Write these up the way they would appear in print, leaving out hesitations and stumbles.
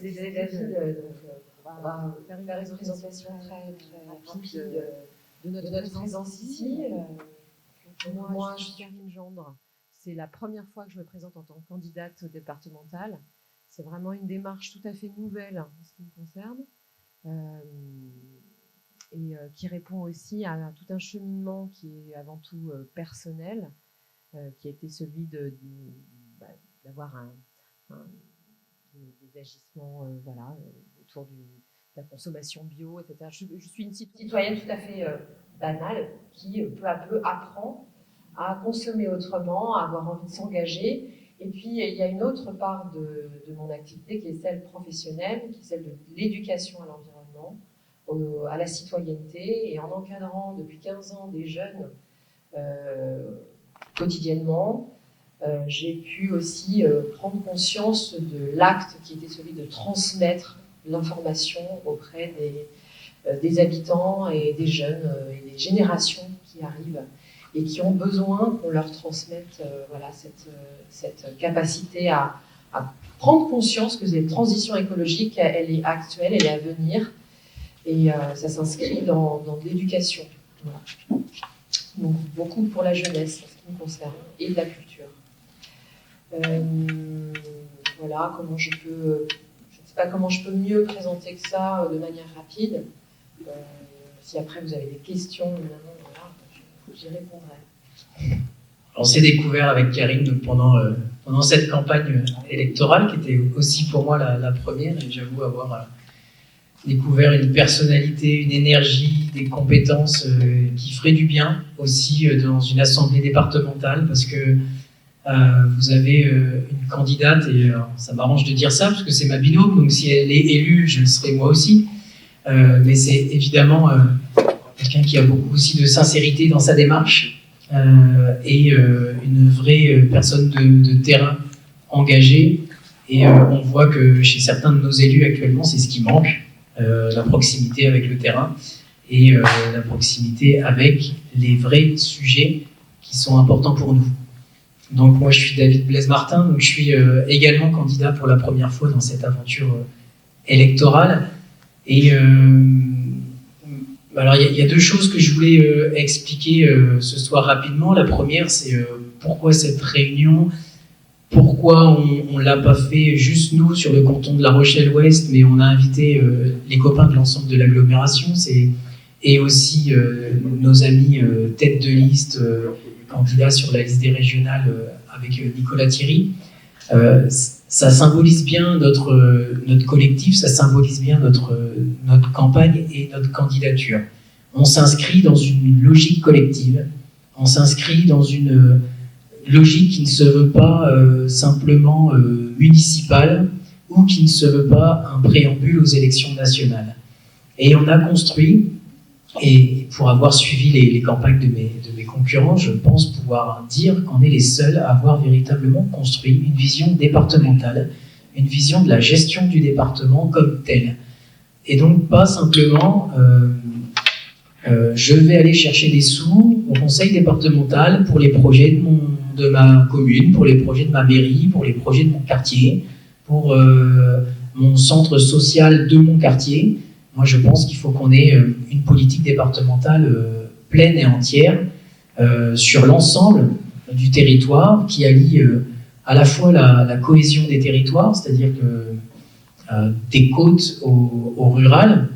des David, on va faire une présentation très rapide de notre présence ici. Moi, je suis Karine Gendre. C'est la première fois que je me présente en tant que candidate départementale. C'est vraiment une démarche tout à fait nouvelle en ce qui me concerne et qui répond aussi à tout un cheminement qui est avant tout personnel, qui a été celui d'avoir des agissements autour de la consommation bio, etc. Je suis une citoyenne tout à fait banale qui peu à peu apprend à consommer autrement, à avoir envie de s'engager. Et puis il y a une autre part de mon activité qui est celle professionnelle, qui est celle de l'éducation à l'environnement, à la citoyenneté, et en encadrant depuis 15 ans des jeunes quotidiennement. J'ai pu aussi prendre conscience de l'acte qui était celui de transmettre l'information auprès des habitants et des jeunes et des générations qui arrivent et qui ont besoin qu'on leur transmette cette capacité à prendre conscience que cette transition écologique, elle est actuelle, elle est à venir, et ça s'inscrit dans l'éducation. Voilà. Donc beaucoup pour la jeunesse, en ce qui me concerne, et de la culture. Voilà comment je ne sais pas comment je peux mieux présenter que ça de manière rapide. Si après vous avez des questions, évidemment, voilà, j'y répondrai. On s'est découvert avec Karine donc pendant cette campagne électorale qui était aussi pour moi la première, et j'avoue avoir découvert une personnalité, une énergie, des compétences qui feraient du bien aussi dans une assemblée départementale, parce que vous avez une candidate, et ça m'arrange de dire ça parce que c'est ma binôme, donc si elle est élue, je le serai moi aussi. Mais c'est évidemment quelqu'un qui a beaucoup aussi de sincérité dans sa démarche et une vraie personne de terrain engagée. Et on voit que chez certains de nos élus actuellement, c'est ce qui manque, la proximité avec le terrain et la proximité avec les vrais sujets qui sont importants pour nous. Donc moi je suis David Blaise-Martin, donc je suis également candidat pour la première fois dans cette aventure électorale. Et alors il y a deux choses que je voulais expliquer ce soir rapidement. La première, c'est pourquoi cette réunion, pourquoi on ne l'a pas fait juste nous sur le canton de La Rochelle-Ouest, mais on a invité les copains de l'ensemble de l'agglomération, et aussi nos amis tête de liste, candidats sur la liste des régionales avec Nicolas Thierry. Ça symbolise bien notre collectif, ça symbolise bien notre campagne et notre candidature. On s'inscrit dans une logique collective, on s'inscrit dans une logique qui ne se veut pas simplement municipale, ou qui ne se veut pas un préambule aux élections nationales. Et on a construit, et pour avoir suivi les campagnes de mes concurrents, je pense pouvoir dire qu'on est les seuls à avoir véritablement construit une vision départementale, une vision de la gestion du département comme telle. Et donc pas simplement je vais aller chercher des sous au conseil départemental pour les projets de ma commune, pour les projets de ma mairie, pour les projets de mon quartier, pour mon centre social de mon quartier. Moi je pense qu'il faut qu'on ait une politique départementale pleine et entière sur l'ensemble du territoire, qui allie à la fois la cohésion des territoires, c'est-à-dire que des côtes au rural.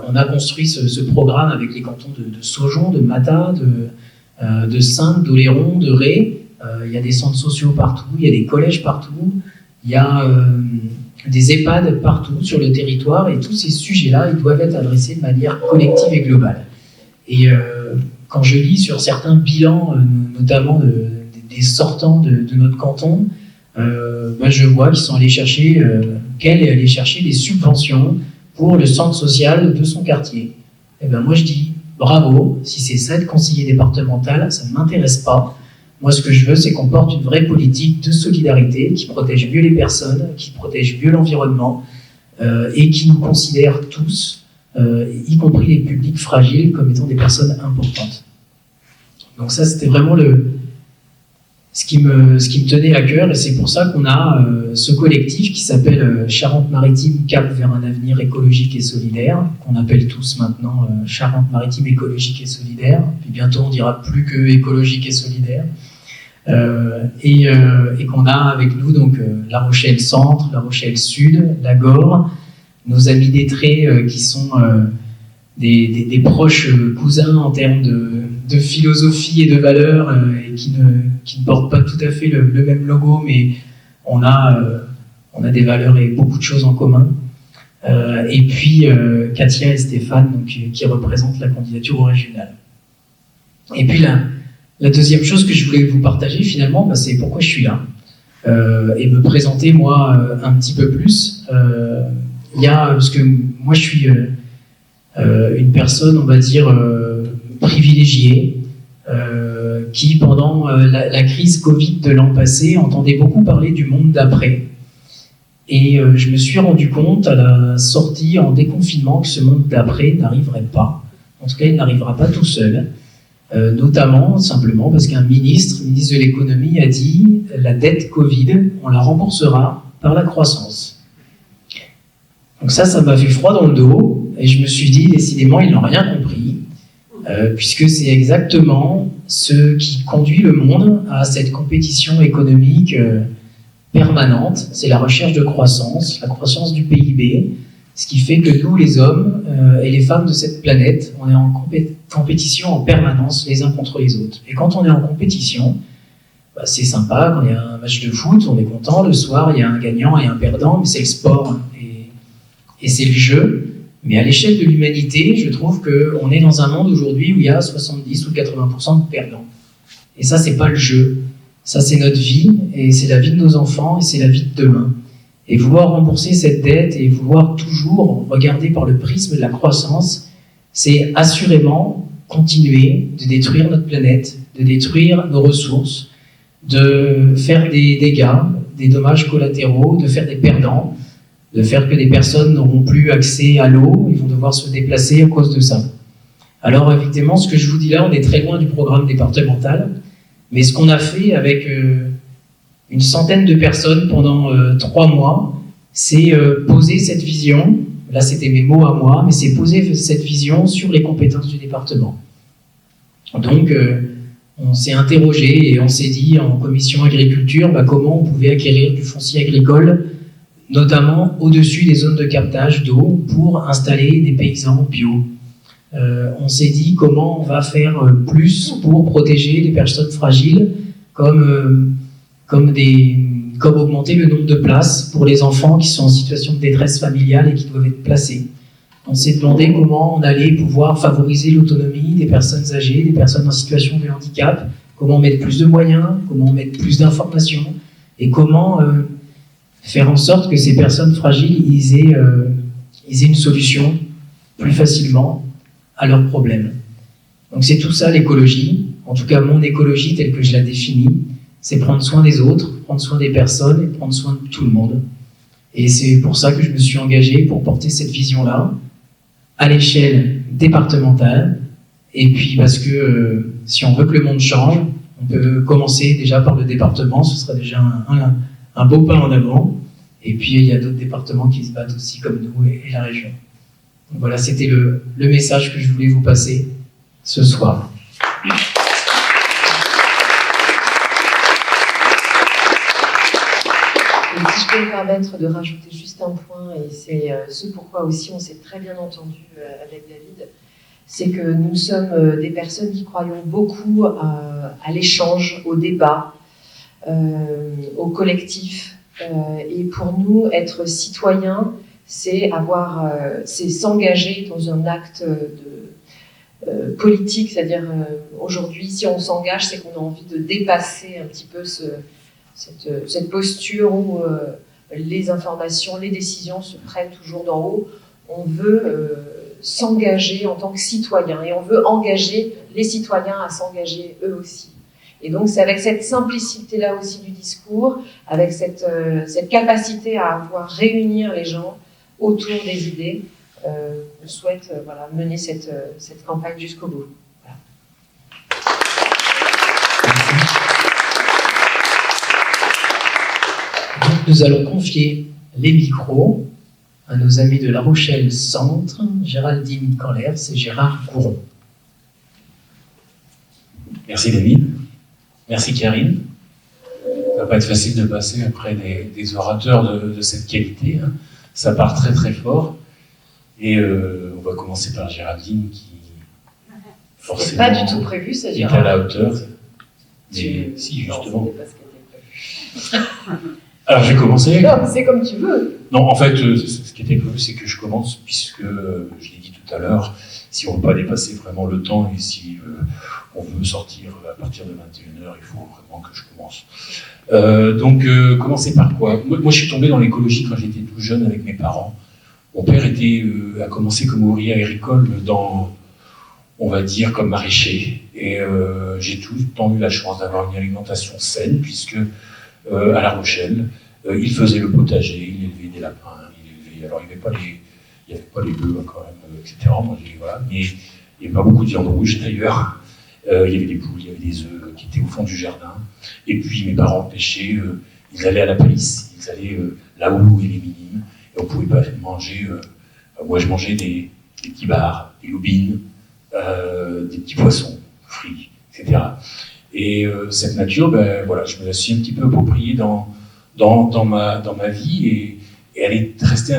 On a construit ce programme avec les cantons de Saujon, de Mata, de Saintes, d'Oléron, de Ré. Il y a des centres sociaux partout, il y a des collèges partout, il y a des EHPAD partout sur le territoire, et tous ces sujets-là, ils doivent être adressés de manière collective et globale. Et quand je lis sur certains bilans, notamment des sortants de notre canton, je vois qu'ils sont allés chercher, qu'elle est allée chercher des subventions pour le centre social de son quartier. Et moi je dis bravo, si c'est ça être conseiller départemental, ça ne m'intéresse pas. Moi ce que je veux, c'est qu'on porte une vraie politique de solidarité qui protège mieux les personnes, qui protège mieux l'environnement et qui nous considère tous, y compris les publics fragiles, comme étant des personnes importantes. Donc ça c'était vraiment ce qui me tenait à cœur, et c'est pour ça qu'on a ce collectif qui s'appelle Charente-Maritime Cap vers un avenir écologique et solidaire, qu'on appelle tous maintenant Charente-Maritime écologique et solidaire, puis bientôt on dira plus que écologique et solidaire, et qu'on a avec nous donc La Rochelle Centre, La Rochelle Sud, la Gore, nos amis d'Étré qui sont des proches cousins en termes de philosophie et de valeurs et qui ne portent pas tout à fait le même logo, mais on a des valeurs et beaucoup de choses en commun. Et puis Katia et Stéphane donc, qui représentent la candidature au régional. Et puis la deuxième chose que je voulais vous partager finalement, bah, c'est pourquoi je suis là. Et me présenter moi un petit peu plus. Parce que moi je suis une personne, on va dire, privilégiée, qui pendant la crise Covid de l'an passé entendait beaucoup parler du monde d'après. Et je me suis rendu compte à la sortie en déconfinement que ce monde d'après n'arriverait pas. En tout cas, il n'arrivera pas tout seul. Notamment, simplement, parce qu'un ministre de l'économie a dit la dette Covid, on la remboursera par la croissance. Donc ça m'a fait froid dans le dos, et je me suis dit, décidément, ils n'ont rien compris, puisque c'est exactement ce qui conduit le monde à cette compétition économique permanente. C'est la recherche de croissance, la croissance du PIB, ce qui fait que nous, les hommes et les femmes de cette planète, on est en compétition en permanence les uns contre les autres. Et quand on est en compétition, bah, c'est sympa, quand il y a un match de foot, on est content, le soir, il y a un gagnant et un perdant, mais c'est le sport et c'est le jeu. Mais à l'échelle de l'humanité, je trouve qu'on est dans un monde aujourd'hui où il y a 70 ou 80% de perdants. Et ça, c'est pas le jeu. Ça, c'est notre vie, et c'est la vie de nos enfants, et c'est la vie de demain. Et vouloir rembourser cette dette, et vouloir toujours regarder par le prisme de la croissance, c'est assurément continuer de détruire notre planète, de détruire nos ressources, de faire des dégâts, des dommages collatéraux, de faire des perdants, de faire que des personnes n'auront plus accès à l'eau, ils vont devoir se déplacer à cause de ça. Alors effectivement, ce que je vous dis là, on est très loin du programme départemental, mais ce qu'on a fait avec une centaine de personnes pendant 3 mois, c'est poser cette vision, là c'était mes mots à moi, mais c'est poser cette vision sur les compétences du département. Donc on s'est interrogé et on s'est dit en commission agriculture comment on pouvait acquérir du foncier agricole, notamment au-dessus des zones de captage d'eau pour installer des paysans bio. On s'est dit comment on va faire plus pour protéger les personnes fragiles, comme augmenter le nombre de places pour les enfants qui sont en situation de détresse familiale et qui doivent être placés. On s'est demandé comment on allait pouvoir favoriser l'autonomie des personnes âgées, des personnes en situation de handicap, comment mettre plus de moyens, comment mettre plus d'informations, et comment faire en sorte que ces personnes fragiles ils aient une solution plus facilement à leurs problèmes. Donc c'est tout ça l'écologie, en tout cas mon écologie telle que je la définis, c'est prendre soin des autres, prendre soin des personnes et prendre soin de tout le monde. Et c'est pour ça que je me suis engagé pour porter cette vision-là à l'échelle départementale. Et puis parce que si on veut que le monde change, on peut commencer déjà par le département, ce sera déjà un beau pas en avant. Et puis il y a d'autres départements qui se battent aussi comme nous et la région. Donc voilà, c'était le message que je voulais vous passer ce soir. Et si je peux me permettre de rajouter juste un point, et c'est ce pourquoi aussi on s'est très bien entendu avec David, c'est que nous sommes des personnes qui croyons beaucoup à l'échange, au débat, au collectif. Et pour nous, être citoyen, c'est s'engager dans un acte politique, c'est-à-dire aujourd'hui, si on s'engage, c'est qu'on a envie de dépasser un petit peu cette posture où les informations, les décisions se prennent toujours d'en haut. On veut s'engager en tant que citoyen et on veut engager les citoyens à s'engager eux aussi. Et donc c'est avec cette simplicité-là aussi du discours, avec cette capacité à réunir les gens autour des idées, qu'on souhaite mener cette campagne jusqu'au bout. Voilà. nous allons confier les micros à nos amis de La Rochelle Centre, Géraldine Canlers et Gérard Gouron. Merci David, merci Karine. Ça va pas être facile de passer après des orateurs de cette qualité, hein. Ça part très très fort. Et on va commencer par Géraldine qui, forcément, pas du tout prévu, ça, est à la hauteur. Mais si, justement. Alors, j'ai commencé. Non, c'est comme tu veux. Non, en fait, ce qui était prévu, c'est que je commence, puisque, je l'ai dit tout à l'heure, si on ne veut pas dépasser vraiment le temps et si on veut sortir à partir de 21h, il faut vraiment que je commence. Donc, commencer par quoi ? Moi, je suis tombé dans l'écologie quand j'étais tout jeune avec mes parents. Mon père a commencé comme ouvrier agricole on va dire, comme maraîcher. Et j'ai tout le temps eu la chance d'avoir une alimentation saine, puisque à La Rochelle, il faisait le potager, il élevait des lapins, alors il n'y avait pas les bœufs quand même, etc. Moi, voilà, mais il n'y avait pas beaucoup de viande rouge d'ailleurs. Il y avait des poules, il y avait des œufs qui étaient au fond du jardin. Et puis mes parents pêchaient, ils allaient à la palisse, ils allaient là où l'eau est minime, et on ne pouvait pas manger. Moi, je mangeais des petits bars, des lubines, des petits poissons frits, etc. Et cette nature, ben, voilà, je me la suis un petit peu appropriée dans ma vie et elle est restée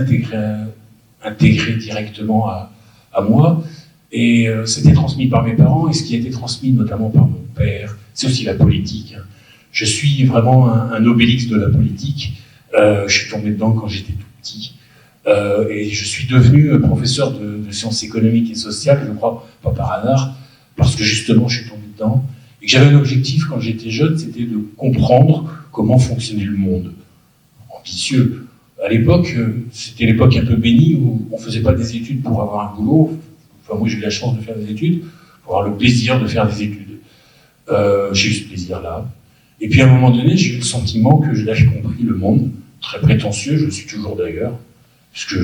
intégrée directement à moi. Et c'était transmis par mes parents, et ce qui a été transmis notamment par mon père, c'est aussi la politique. Je suis vraiment un obélix de la politique. Je suis tombé dedans quand j'étais tout petit. Et je suis devenu professeur de sciences économiques et sociales, je crois, pas par hasard, parce que justement je suis tombé dedans. Et que j'avais un objectif quand j'étais jeune, c'était de comprendre comment fonctionnait le monde. Ambitieux. À l'époque, c'était l'époque un peu bénie où on ne faisait pas des études pour avoir un boulot. Enfin, moi, j'ai eu la chance de faire des études, pour avoir le plaisir de faire des études. J'ai eu ce plaisir-là. Et puis, à un moment donné, j'ai eu le sentiment que j'avais compris le monde, très prétentieux, je le suis toujours d'ailleurs, puisque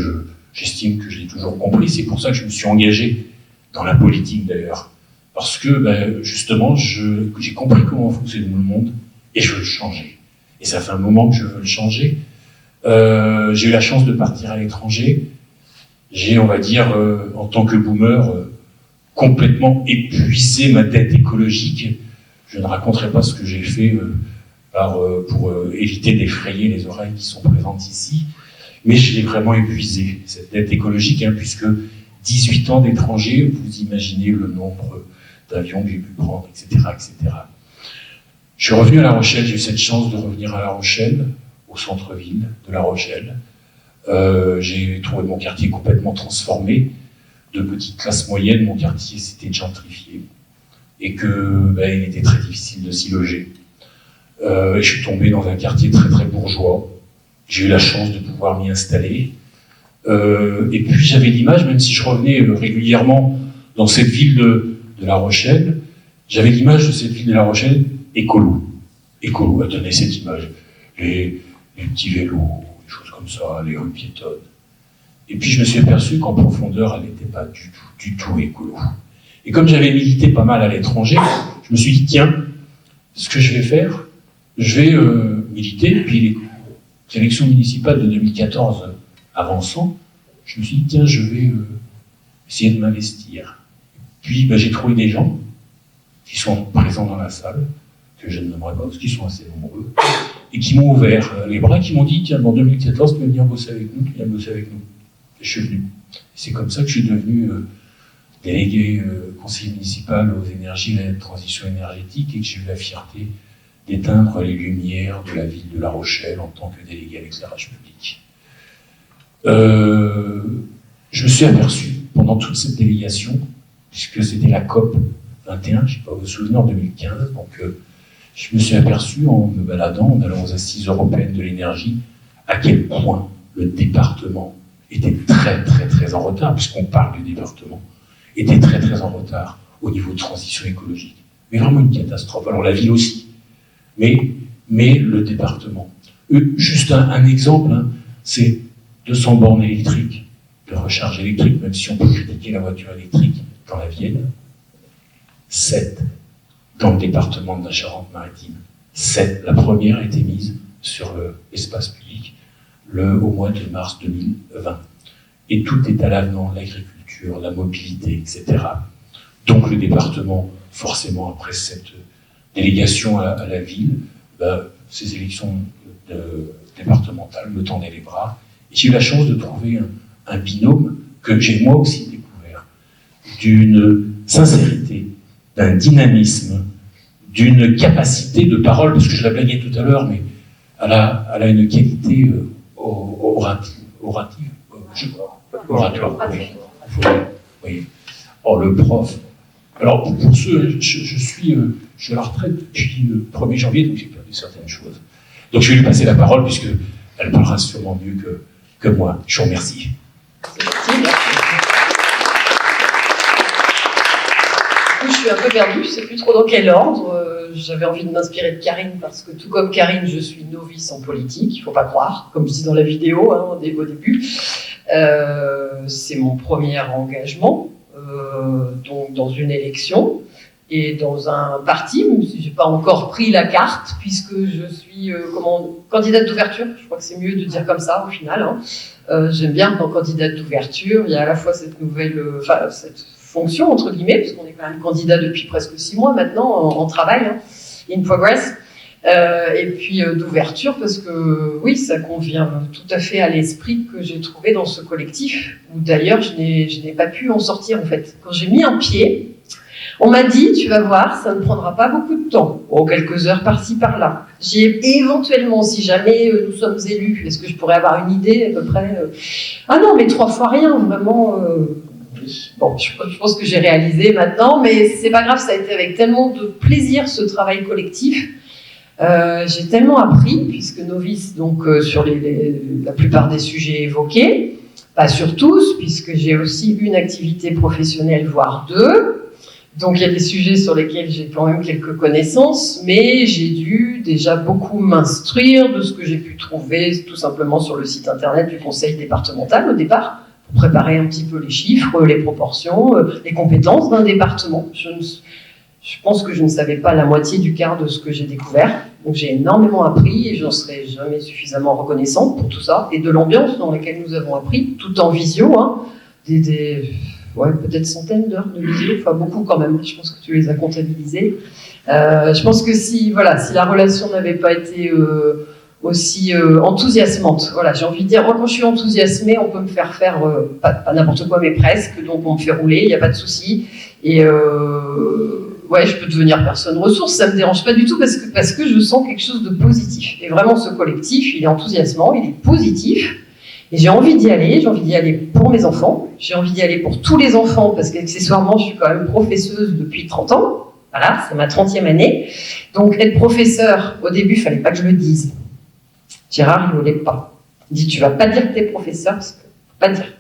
j'estime que je l'ai toujours compris. C'est pour ça que je me suis engagé dans la politique, d'ailleurs. Parce que, justement, j'ai compris comment fonctionnait le monde, et je veux le changer. Et ça fait un moment que je veux le changer. J'ai eu la chance de partir à l'étranger. J'ai, on va dire, en tant que boomer, complètement épuisé ma dette écologique. Je ne raconterai pas ce que j'ai fait pour éviter d'effrayer les oreilles qui sont présentes ici, mais je l'ai vraiment épuisé, cette dette écologique, puisque 18 ans d'étranger, vous imaginez le nombre d'avions que j'ai pu prendre, etc., etc. Je suis revenu à La Rochelle, j'ai eu cette chance de revenir à La Rochelle, au centre-ville de La Rochelle. J'ai trouvé mon quartier complètement transformé. De petite classe moyenne, mon quartier s'était gentrifié. Et il était très difficile de s'y loger. Je suis tombé dans un quartier très très bourgeois. J'ai eu la chance de pouvoir m'y installer. Et puis j'avais l'image, même si je revenais régulièrement dans cette ville de La Rochelle, j'avais l'image de cette ville de La Rochelle écolo. Écolo, elle donnait cette image. Les petits vélos, des choses comme ça, les rues piétonnes. Et puis je me suis aperçu qu'en profondeur, elle n'était pas du tout écolo. Et comme j'avais milité pas mal à l'étranger, je me suis dit, tiens, ce que je vais faire, je vais militer, puis les élections municipales de 2014 avançant, je me suis dit, tiens, je vais essayer de m'investir. Puis j'ai trouvé des gens qui sont présents dans la salle, que je ne nommerai pas parce qu'ils sont assez nombreux, et qui m'ont ouvert les bras, qui m'ont dit, tiens, en 2014, tu veux venir bosser avec nous, tu viens bosser avec nous. Et je suis venu. C'est comme ça que je suis devenu délégué conseiller municipal aux énergies et à la transition énergétique, et que j'ai eu la fierté d'éteindre les lumières de la ville de La Rochelle en tant que délégué à l'éclairage public. Je me suis aperçu pendant toute cette délégation, puisque c'était la COP 21, je ne sais pas, vous vous souvenez, en 2015, donc je me suis aperçu en me baladant, en allant aux assises européennes de l'énergie, à quel point le département était très très très en retard, puisqu'on parle du département, était très très en retard au niveau de transition écologique. Mais vraiment une catastrophe. Alors la ville aussi, mais le département. Juste un exemple, c'est 200 bornes électriques de recharge électrique, même si on peut critiquer la voiture électrique dans la Vienne, 7 dans le département de la Charente-Maritime. 7. La première a été mise sur l'espace public au mois de mars 2020. Et tout est à l'avenant, l'agriculture, la mobilité, etc. Donc le département, forcément, après cette délégation à la ville, ces élections départementales me tendaient les bras. Et j'ai eu la chance de trouver un binôme que j'ai moi aussi découvert, d'une sincérité, d'un dynamisme, d'une capacité de parole, parce que je la blaguais tout à l'heure, mais elle a une qualité orative, oui. Oh, le prof. Alors, pour ceux, je suis à la retraite depuis le 1er janvier, donc j'ai perdu certaines choses. Donc je vais lui passer la parole, puisqu'elle parlera sûrement mieux que moi. Je vous remercie. Je suis un peu perdue, je ne sais plus trop dans quel ordre. J'avais envie de m'inspirer de Karine, parce que tout comme Karine, je suis novice en politique, il ne faut pas croire, comme je dis dans la vidéo au début. C'est mon premier engagement, donc dans une élection et dans un parti, même si je n'ai pas encore pris la carte, puisque je suis candidate d'ouverture. Je crois que c'est mieux de dire comme ça au final. J'aime bien dans candidate d'ouverture, il y a à la fois cette cette fonction entre guillemets, parce qu'on est quand même candidat depuis presque 6 mois maintenant en travail, in progress. Et puis d'ouverture, parce que oui, ça convient tout à fait à l'esprit que j'ai trouvé dans ce collectif, où d'ailleurs je n'ai pas pu en sortir en fait. Quand j'ai mis un pied, on m'a dit, tu vas voir, ça ne prendra pas beaucoup de temps, quelques heures par-ci par-là. J'ai éventuellement, si jamais nous sommes élus, est-ce que je pourrais avoir une idée à peu près Ah non, mais 3 fois rien, vraiment. Bon, je pense que j'ai réalisé maintenant, mais c'est pas grave, ça a été avec tellement de plaisir ce travail collectif. J'ai tellement appris, puisque novice donc sur la plupart des sujets évoqués, pas sur tous, puisque j'ai aussi une activité professionnelle, voire 2. Donc il y a des sujets sur lesquels j'ai quand même quelques connaissances, mais j'ai dû déjà beaucoup m'instruire de ce que j'ai pu trouver tout simplement sur le site internet du conseil départemental au départ, pour préparer un petit peu les chiffres, les proportions, les compétences d'un département. Je pense que je ne savais pas la moitié du quart de ce que j'ai découvert. Donc j'ai énormément appris et je n'en serai jamais suffisamment reconnaissante pour tout ça. Et de l'ambiance dans laquelle nous avons appris, tout en visio, peut-être centaines d'heures de visio, enfin beaucoup quand même, je pense que tu les as comptabilisées. Je pense que si la relation n'avait pas été aussi enthousiasmante, voilà, j'ai envie de dire, moi quand je suis enthousiasmée, on peut me faire pas n'importe quoi, mais presque, donc on me fait rouler, il n'y a pas de souci. Et je peux devenir personne ressource, ça me dérange pas du tout parce que je sens quelque chose de positif. Et vraiment, ce collectif, il est enthousiasmant, il est positif. Et j'ai envie d'y aller pour mes enfants, j'ai envie d'y aller pour tous les enfants, parce qu'accessoirement, je suis quand même professeuse depuis 30 ans. Voilà, c'est ma 30e année. Donc, être professeur, au début, il fallait pas que je le dise. Gérard, il ne voulait pas. Il dit, tu vas pas dire que tu es professeur, parce que pas dire.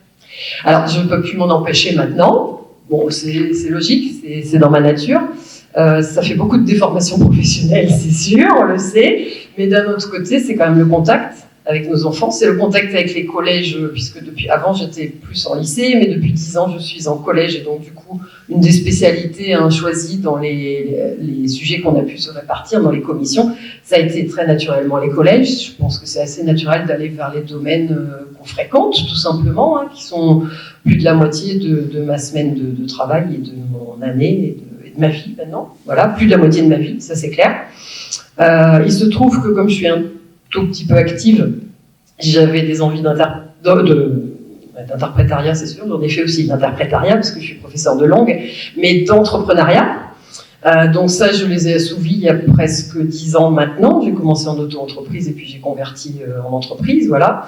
Alors, je ne peux plus m'en empêcher maintenant. Bon, c'est logique, c'est dans ma nature. Ça fait beaucoup de déformations professionnelles, c'est sûr, on le sait. Mais d'un autre côté, c'est quand même le contact avec nos enfants. C'est le contact avec les collèges, puisque avant, j'étais plus en lycée, mais depuis 10 ans, je suis en collège. Et donc, du coup, une des spécialités choisies dans les sujets qu'on a pu se répartir dans les commissions, ça a été très naturellement les collèges. Je pense que c'est assez naturel d'aller vers les domaines qu'on fréquente, tout simplement, qui sont plus de la moitié de ma semaine de travail et de mon année et de ma vie maintenant. Voilà, plus de la moitié de ma vie, ça c'est clair. Il se trouve que comme je suis un tout petit peu active, j'avais des envies d'interprétariat, c'est sûr, j'en ai fait aussi d'interprétariat parce que je suis professeur de langue, mais d'entrepreneuriat. Donc ça, je les ai assouvis il y a presque 10 ans maintenant. J'ai commencé en auto-entreprise et puis j'ai converti en entreprise, voilà.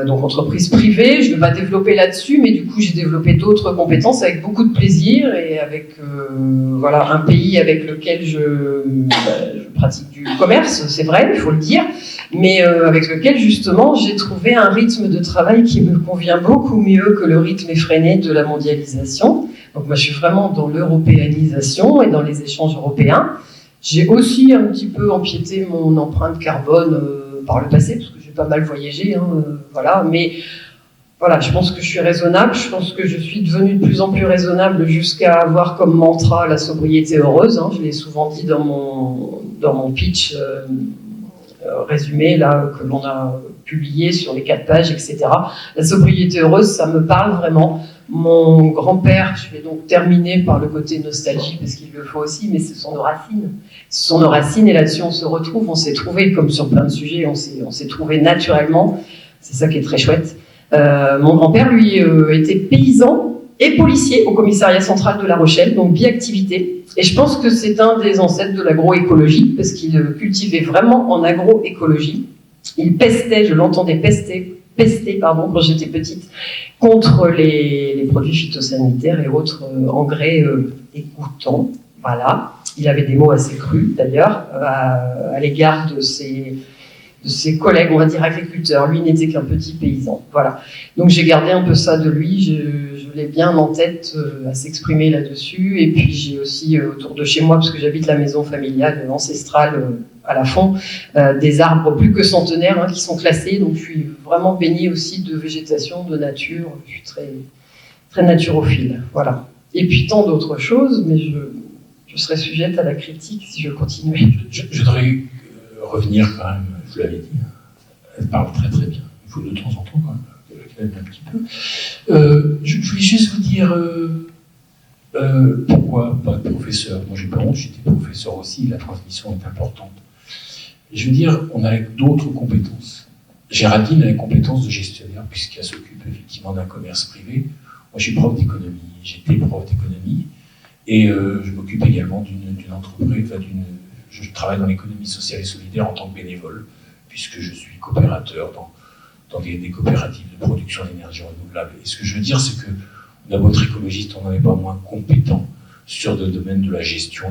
Donc entreprise privée, je ne vais pas développer là-dessus, mais du coup j'ai développé d'autres compétences avec beaucoup de plaisir et avec un pays avec lequel je pratique du commerce, c'est vrai, il faut le dire, mais avec lequel justement j'ai trouvé un rythme de travail qui me convient beaucoup mieux que le rythme effréné de la mondialisation. Donc moi je suis vraiment dans l'européanisation et dans les échanges européens. J'ai aussi un petit peu empiété mon empreinte carbone par le passé, parce que j'ai pas mal voyagé, mais voilà, je pense que je suis raisonnable, je pense que je suis devenue de plus en plus raisonnable jusqu'à avoir comme mantra la sobriété heureuse, je l'ai souvent dit dans mon pitch résumé là que l'on a publié sur les 4 pages, etc. La sobriété heureuse, ça me parle vraiment. Mon grand-père, je vais donc terminer par le côté nostalgie parce qu'il le faut aussi, mais ce sont nos racines. Ce sont nos racines et là-dessus on se retrouve, on s'est trouvé comme sur plein de sujets, on s'est trouvé naturellement. C'est ça qui est très chouette. Mon grand-père, lui, était paysan et policier au commissariat central de La Rochelle, donc biactivité. Et je pense que c'est un des ancêtres de l'agroécologie, parce qu'il cultivait vraiment en agroécologie. Il pestait, je l'entendais pester, quand j'étais petite, contre les produits phytosanitaires et autres engrais dégoûtants. Voilà. Il avait des mots assez crus, d'ailleurs, à l'égard de ses collègues, on va dire agriculteurs. Lui n'était qu'un petit paysan. Voilà. Donc j'ai gardé un peu ça de lui. Je l'ai bien en tête à s'exprimer là-dessus. Et puis j'ai aussi autour de chez moi, parce que j'habite la maison familiale ancestrale à la fond, des arbres plus que centenaires qui sont classés. Donc je suis vraiment baignée aussi de végétation, de nature. Je suis très, très naturophile. Voilà. Et puis tant d'autres choses, mais je serais sujette à la critique si je continuais. Je voudrais revenir quand même, je vous l'avais dit, elle parle très très bien. Il faut de temps en temps quand même un petit peu. Je voulais juste vous dire pourquoi pas professeur. Moi j'ai pas honte, j'étais professeur aussi, la transmission est importante. Et je veux dire, on a d'autres compétences. Géraldine a les compétences de gestionnaire puisqu'elle s'occupe effectivement d'un commerce privé. Moi je suis prof d'économie, j'étais prof d'économie et je m'occupe également d'une entreprise, je travaille dans l'économie sociale et solidaire en tant que bénévole, puisque je suis coopérateur dans des coopératives de production d'énergie renouvelable. Et ce que je veux dire, c'est que on a beau être écologiste, on n'en est pas moins compétent sur le domaine de la gestion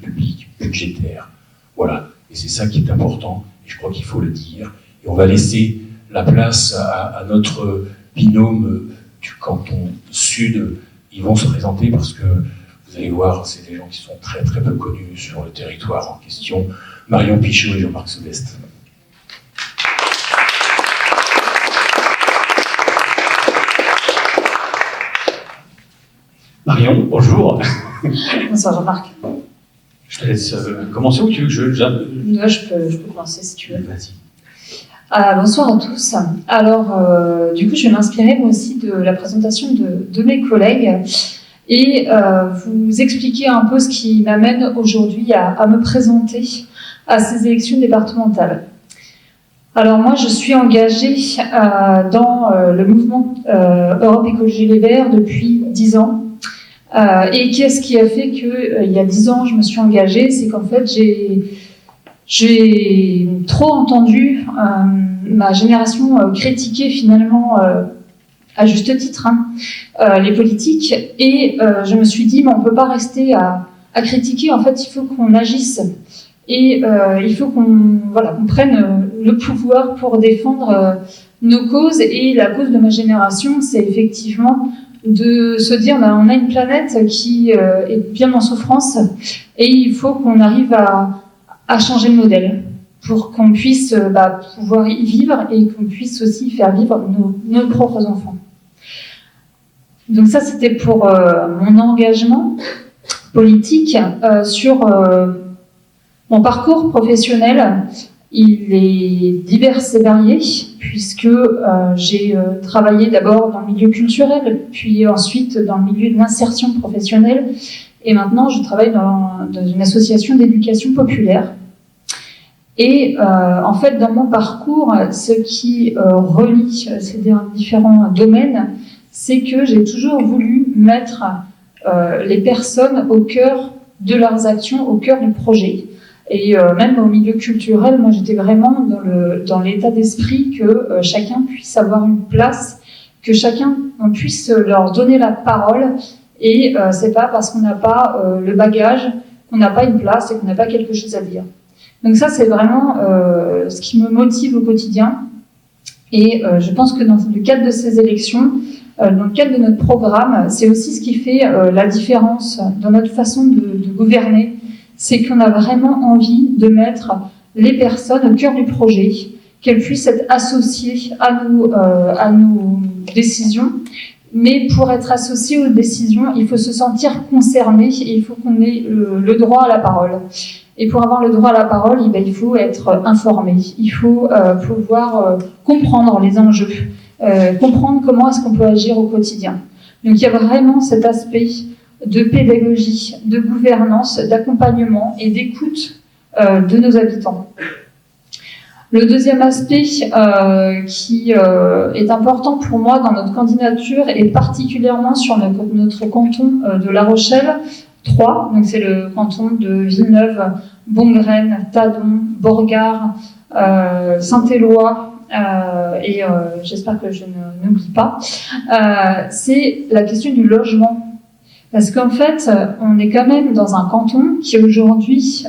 publique, budgétaire. Voilà. Et c'est ça qui est important, et je crois qu'il faut le dire. Et on va laisser la place à notre binôme du canton sud. Ils vont se présenter parce que vous allez voir, c'est des gens qui sont très très peu connus sur le territoire en question. Marion Pichot et Jean-Marc Sodeste. Marion, bonjour. Bonsoir Jean-Marc. Je te laisse commencer ou tu veux que Je peux commencer si tu veux. Vas-y. Bonsoir à tous. Alors, du coup, je vais m'inspirer moi aussi de la présentation de mes collègues et vous expliquer un peu ce qui m'amène aujourd'hui à me présenter à ces élections départementales. Alors moi, je suis engagée dans le mouvement Europe Écologie Les Verts depuis 10 ans. Et qu'est-ce qui a fait que il y a 10 ans, je me suis engagée? C'est qu'en fait, j'ai trop entendu ma génération critiquer finalement, à juste titre, les politiques. Et je me suis dit, mais on ne peut pas rester à critiquer. En fait, il faut qu'on agisse. Et il faut qu'on prenne le pouvoir pour défendre nos causes. Et la cause de ma génération, c'est effectivement de se dire on a une planète qui est bien en souffrance et il faut qu'on arrive à changer le modèle pour qu'on puisse pouvoir y vivre et qu'on puisse aussi faire vivre nos propres enfants. Donc ça, c'était pour mon engagement politique. Sur mon parcours professionnel, il est divers et varié, puisque j'ai travaillé d'abord dans le milieu culturel, puis ensuite dans le milieu de l'insertion professionnelle, et maintenant je travaille dans une association d'éducation populaire. Et en fait, dans mon parcours, ce qui relie ces différents domaines, c'est que j'ai toujours voulu mettre les personnes au cœur de leurs actions, au cœur du projet. Et même au milieu culturel, moi j'étais vraiment dans l'état d'esprit que chacun puisse avoir une place, que chacun on puisse leur donner la parole. Et c'est pas parce qu'on n'a pas le bagage qu'on n'a pas une place et qu'on n'a pas quelque chose à dire. Donc ça, c'est vraiment ce qui me motive au quotidien. Et je pense que dans le cadre de ces élections, dans le cadre de notre programme, c'est aussi ce qui fait la différence dans notre façon de gouverner. C'est qu'on a vraiment envie de mettre les personnes au cœur du projet, qu'elles puissent être associées à nos décisions. Mais pour être associées aux décisions, il faut se sentir concerné et il faut qu'on ait le droit à la parole. Et pour avoir le droit à la parole, il faut être informé, il faut pouvoir comprendre les enjeux, comprendre comment est-ce qu'on peut agir au quotidien. Donc il y a vraiment cet aspect de pédagogie, de gouvernance, d'accompagnement et d'écoute de nos habitants. Le deuxième aspect qui est important pour moi dans notre candidature et particulièrement sur notre canton de La Rochelle 3, donc c'est le canton de Villeneuve, Bongraine, Tadon, Borgard, Saint-Éloi et j'espère que je n'oublie pas, c'est la question du logement. Parce qu'en fait, on est quand même dans un canton qui aujourd'hui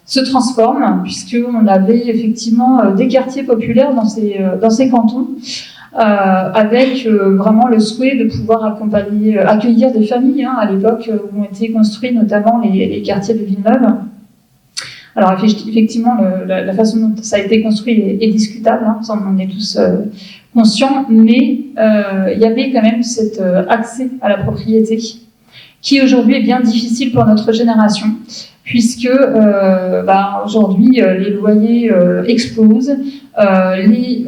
se transforme, puisqu'on avait effectivement des quartiers populaires dans ces cantons, avec vraiment le souhait de pouvoir accueillir des familles, à l'époque où ont été construits notamment les quartiers de Villeneuve. Alors effectivement, la façon dont ça a été construit est discutable, on en est tous conscients, mais il y avait quand même cet accès à la propriété qui aujourd'hui est bien difficile pour notre génération, puisque aujourd'hui les loyers explosent, les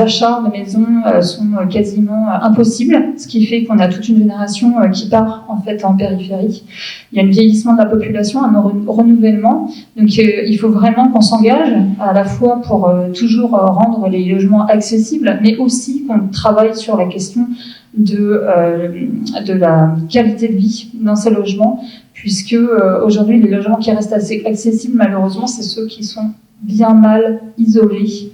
achats de maisons sont quasiment impossibles, ce qui fait qu'on a toute une génération qui part en fait en périphérie. Il y a un vieillissement de la population, un renouvellement, donc il faut vraiment qu'on s'engage à la fois pour toujours rendre les logements accessibles, mais aussi qu'on travaille sur la question de la qualité de vie dans ces logements, puisque aujourd'hui les logements qui restent assez accessibles malheureusement c'est ceux qui sont bien mal isolés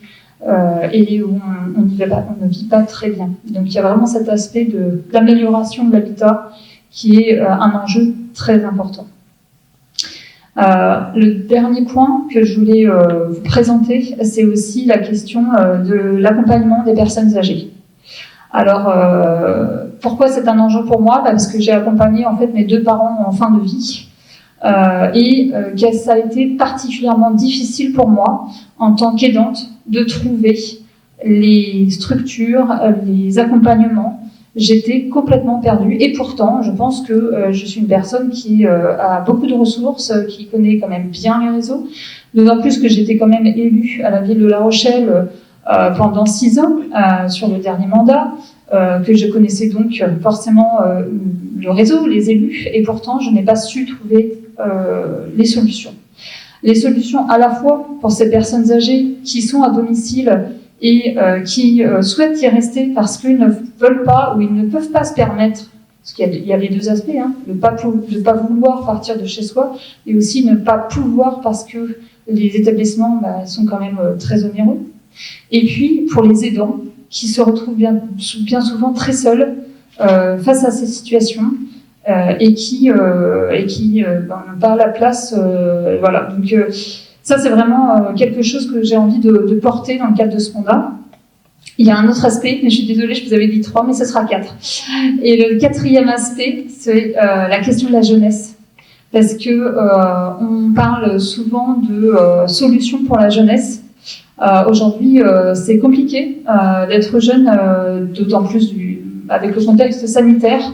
et où on ne vit pas très bien. Donc il y a vraiment cet aspect d'amélioration de l'habitat qui est un enjeu très important. Le dernier point que je voulais vous présenter, c'est aussi la question de l'accompagnement des personnes âgées. Alors, pourquoi c'est un enjeu pour moi ? Parce que j'ai accompagné en fait mes 2 parents en fin de vie et que ça a été particulièrement difficile pour moi en tant qu'aidante de trouver les structures, les accompagnements. J'étais complètement perdue et pourtant, je pense que je suis une personne qui a beaucoup de ressources, qui connaît quand même bien les réseaux. D'autant plus que j'étais quand même élue à la ville de La Rochelle pendant 6 ans sur le dernier mandat, que je connaissais donc forcément le réseau, les élus, et pourtant je n'ai pas su trouver les solutions. Les solutions à la fois pour ces personnes âgées qui sont à domicile et qui souhaitent y rester parce qu'ils ne veulent pas ou ils ne peuvent pas se permettre, parce qu'il y a les 2 aspects, de ne pas vouloir partir de chez soi et aussi ne pas pouvoir parce que les établissements sont quand même très onéreux. Et puis pour les aidants qui se retrouvent bien souvent très seuls face à ces situations et qui n'ont pas la place. Voilà. Donc ça c'est vraiment quelque chose que j'ai envie de porter dans le cadre de ce mandat. Il y a un autre aspect, mais je suis désolée, je vous avais dit 3, mais ce sera 4. Et le 4e aspect, c'est la question de la jeunesse. Parce que on parle souvent de solutions pour la jeunesse. Aujourd'hui, c'est compliqué d'être jeune, d'autant plus avec le contexte sanitaire.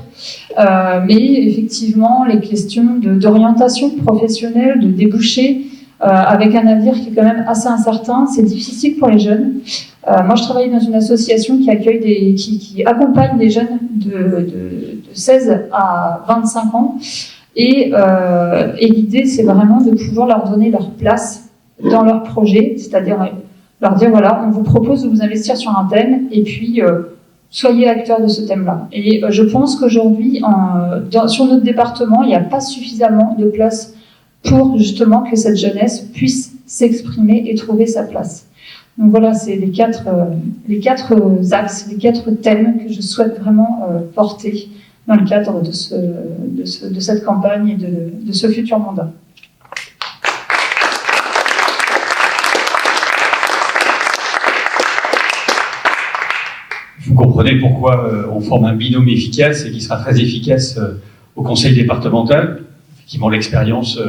Mais effectivement, les questions d'orientation professionnelle, de débouchés, avec un avenir qui est quand même assez incertain, c'est difficile pour les jeunes. Moi, je travaille dans une association qui accueille qui accompagne des jeunes de 16 à 25 ans. Et l'idée, c'est vraiment de pouvoir leur donner leur place dans leur projet, c'est-à-dire leur dire, voilà, on vous propose de vous investir sur un thème, et puis soyez acteurs de ce thème-là. Et je pense qu'aujourd'hui, sur notre département, il n'y a pas suffisamment de place pour justement que cette jeunesse puisse s'exprimer et trouver sa place. Donc voilà, c'est les quatre axes, les 4 thèmes que je souhaite vraiment porter dans le cadre de cette campagne et de ce futur mandat. Vous comprenez pourquoi on forme un binôme efficace et qui sera très efficace au conseil départemental. Effectivement, l'expérience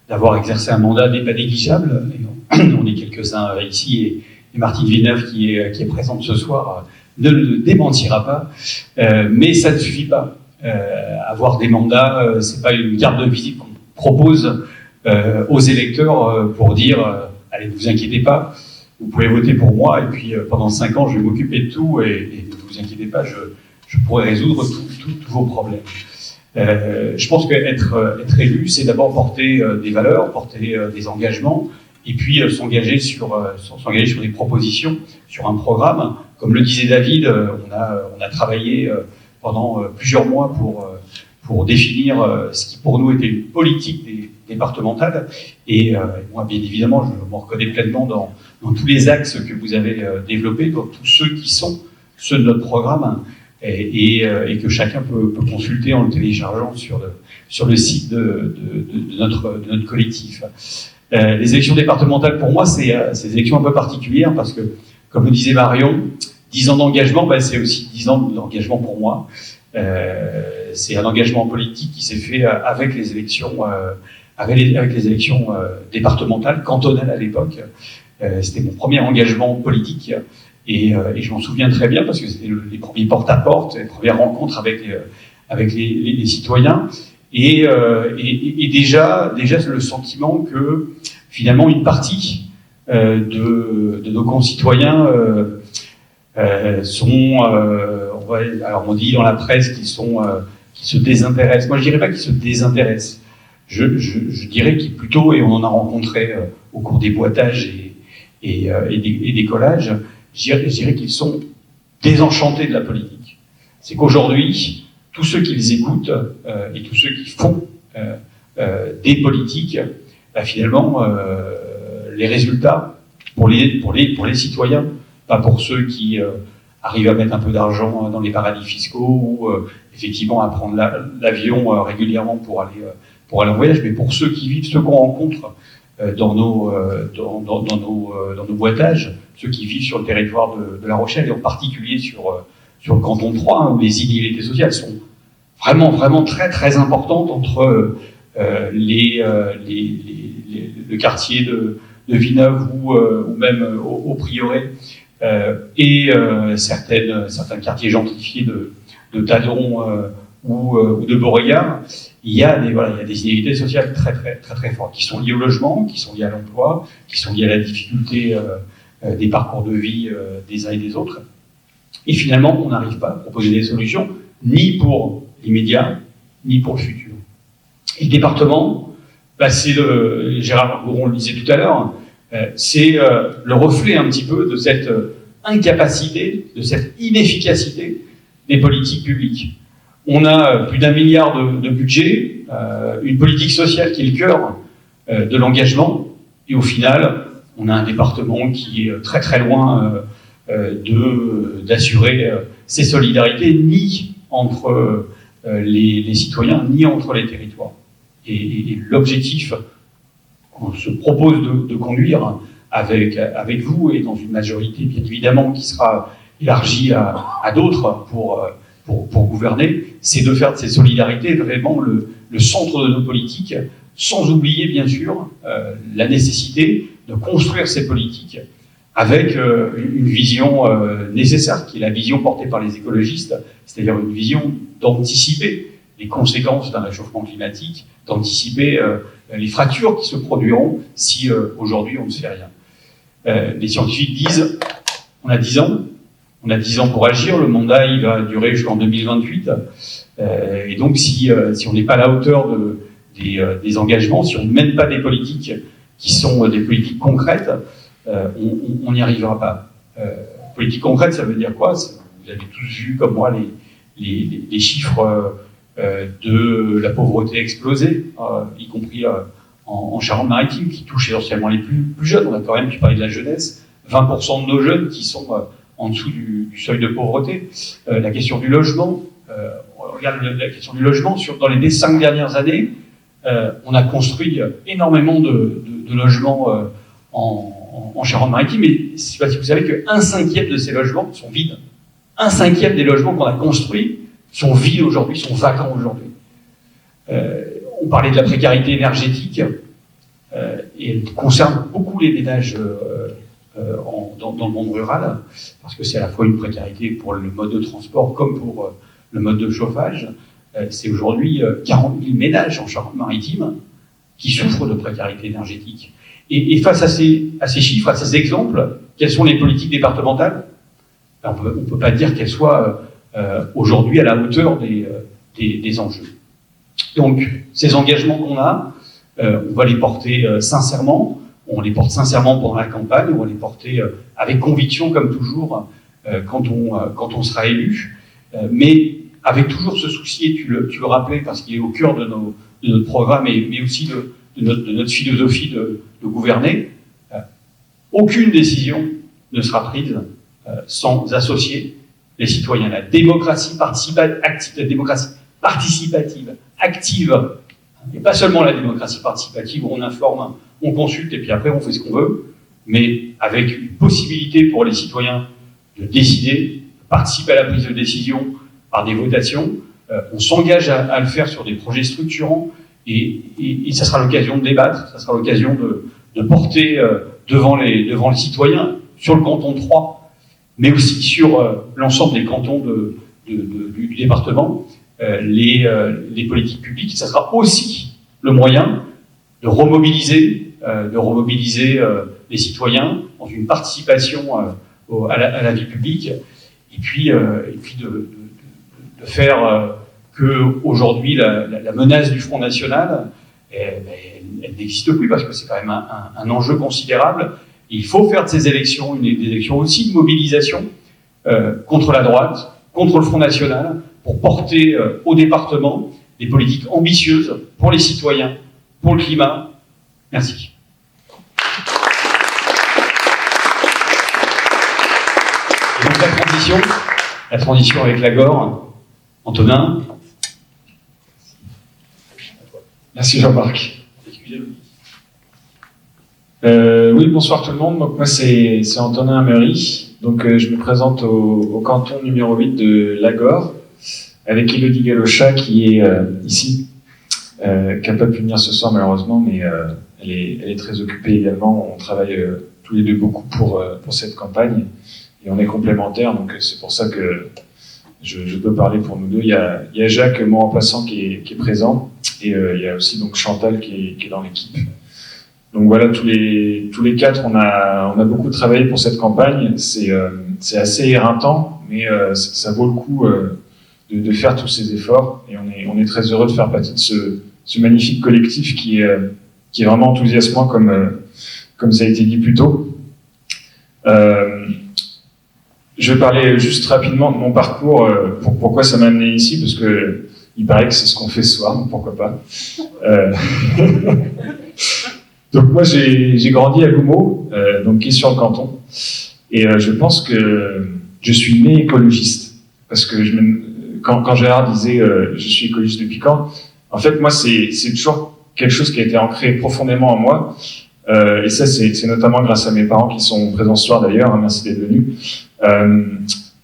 d'avoir exercé un mandat n'est pas négligeable. On est quelques-uns ici et Martine Villeneuve qui est présente ce soir ne le démentira pas. Mais ça ne suffit pas. Avoir des mandats, c'est pas une carte de visite qu'on propose aux électeurs pour dire allez, ne vous inquiétez pas, vous pouvez voter pour moi, et puis pendant 5 ans, je vais m'occuper de tout, et ne vous inquiétez pas, je pourrai résoudre tous vos problèmes. Je pense qu'être élu, c'est d'abord porter des valeurs, porter des engagements, et puis s'engager sur des propositions, sur un programme. Comme le disait David, on a travaillé pendant plusieurs mois pour définir ce qui pour nous était une politique départementale. Et moi, bien évidemment, je me reconnais pleinement dans tous les axes que vous avez développés, dans tous ceux qui sont ceux de notre programme, et que chacun peut consulter en le téléchargeant sur le site de notre collectif. Les élections départementales, pour moi, c'est des élections un peu particulières parce que, comme le disait Marion, 10 ans d'engagement, c'est aussi 10 ans d'engagement pour moi. C'est un engagement politique qui s'est fait avec les élections, départementales, cantonales à l'époque. C'était mon premier engagement politique et je m'en souviens très bien parce que c'était les premiers porte-à-porte, les premières rencontres avec les citoyens. Et déjà le sentiment que finalement une partie de nos concitoyens sont, alors on dit dans la presse qu'ils se désintéressent. Moi je dirais pas qu'ils se désintéressent. Je dirais qu'ils plutôt, et on en a rencontré au cours des boîtages et des collages, je dirais qu'ils sont désenchantés de la politique. C'est qu'aujourd'hui, tous ceux qui les écoutent et tous ceux qui font des politiques, finalement, les résultats pour les citoyens, pas pour ceux qui arrivent à mettre un peu d'argent dans les paradis fiscaux ou effectivement à prendre l'avion régulièrement pour aller en voyage, mais pour ceux qui vivent, ceux qu'on rencontre dans nos boîtages, ceux qui vivent sur le territoire de La Rochelle et en particulier sur le canton de Troyes, où les inégalités sociales sont vraiment très très importantes entre le quartier de Villeneuve ou même au Prieuré et certains quartiers gentrifiés de Tadon ou de Beauregard. Il y a des inégalités sociales très fortes qui sont liées au logement, qui sont liées à l'emploi, qui sont liées à la difficulté des parcours de vie des uns et des autres. Et finalement, on n'arrive pas à proposer des solutions, ni pour l'immédiat, ni pour le futur. Et le département, Gérard Gourron le disait tout à l'heure, c'est le reflet un petit peu de cette incapacité, de cette inefficacité des politiques publiques. On a plus d'1 milliard de budget, une politique sociale qui est le cœur de l'engagement, et au final, on a un département qui est très loin d'assurer ces solidarités, ni entre les citoyens, ni entre les territoires. Et l'objectif qu'on se propose de conduire avec vous, et dans une majorité bien évidemment qui sera élargie à d'autres pour gouverner, c'est de faire de ces solidarités vraiment le centre de nos politiques, sans oublier bien sûr la nécessité de construire ces politiques avec une vision nécessaire, qui est la vision portée par les écologistes, c'est-à-dire une vision d'anticiper les conséquences d'un réchauffement climatique, d'anticiper les fractures qui se produiront si aujourd'hui on ne fait rien. Les scientifiques disent on a 10 ans. On a 10 ans pour agir, le mandat il va durer jusqu'en 2028. Et donc si on n'est pas à la hauteur des engagements, si on ne mène pas des politiques qui sont des politiques concrètes, on n'y arrivera pas. Politique concrète, ça veut dire quoi? Vous avez tous vu comme moi les chiffres de la pauvreté exploser, y compris en Charente-Maritime, qui touche essentiellement les plus jeunes. On a quand même, tu parlais de la jeunesse, 20% de nos jeunes qui sont en dessous du seuil de pauvreté. La question du logement, on regarde la question du logement, dans les 5 dernières années, on a construit énormément de logements en Charente-Maritime, mais je ne sais pas si vous savez que 1/5 de ces logements sont vides. 1/5 des logements qu'on a construits sont vides aujourd'hui, sont vacants aujourd'hui. On parlait de la précarité énergétique, et elle concerne beaucoup les ménages dans le monde rural, parce que c'est à la fois une précarité pour le mode de transport comme pour le mode de chauffage. C'est aujourd'hui 40 000 ménages en Charente-Maritime qui souffrent de précarité énergétique. Et face à ces chiffres, à ces exemples, quelles sont les politiques départementales? On ne peut pas dire qu'elles soient aujourd'hui à la hauteur des enjeux. Donc, ces engagements qu'on a, on va les porter sincèrement. On les porte sincèrement pendant la campagne, on va les porter avec conviction, comme toujours, quand on sera élu. Mais avec toujours ce souci, et tu le rappelais, parce qu'il est au cœur de notre programme, mais aussi de notre philosophie de gouverner, aucune décision ne sera prise sans associer les citoyens. La démocratie participative, active, et pas seulement la démocratie participative où on informe, on consulte et puis après on fait ce qu'on veut, mais avec une possibilité pour les citoyens de décider, de participer à la prise de décision par des votations. On s'engage à le faire sur des projets structurants et ça sera l'occasion de débattre, ça sera l'occasion de porter devant les citoyens sur le canton de Troyes, mais aussi sur l'ensemble des cantons du département, les politiques publiques. Ça sera aussi le moyen de remobiliser les citoyens dans une participation à la vie publique, et puis de faire que aujourd'hui la menace du Front National, elle n'existe plus, parce que c'est quand même un enjeu considérable. Il faut faire de ces élections des élections aussi de mobilisation contre la droite, contre le Front National, pour porter au département des politiques ambitieuses pour les citoyens, pour le climat. Merci. Et donc la transition avec l'Agor, Antonin. Merci Jean-Marc. Oui, bonsoir tout le monde. Donc moi c'est Antonin Amery. Donc je me présente au canton numéro 8 de l'Agor, avec Élodie Galocha qui est ici, qui n'a pas pu venir ce soir malheureusement, mais elle est très occupée également. On travaille tous les deux beaucoup pour cette campagne et on est complémentaires, donc c'est pour ça que je peux parler pour nous deux. Il y a Jacques, mon remplaçant, qui est présent, et il y a aussi donc Chantal qui est dans l'équipe. Donc voilà, tous les quatre, on a beaucoup travaillé pour cette campagne. C'est assez éreintant, mais ça vaut le coup de faire tous ces efforts, et on est très heureux de faire partie de ce magnifique collectif qui est vraiment enthousiasmant, comme ça a été dit plus tôt. Je vais parler juste rapidement de mon parcours, pourquoi ça m'a amené ici, parce que il paraît que c'est ce qu'on fait ce soir, donc pourquoi pas. Donc moi j'ai grandi à Loumeau, donc qui est sur le canton, et je pense que je suis né écologiste, parce que quand Gérard disait je suis écologiste depuis quand, en fait moi c'est toujours quelque chose qui a été ancré profondément en moi, et ça c'est notamment grâce à mes parents qui sont présents ce soir d'ailleurs, hein, merci d'être venus,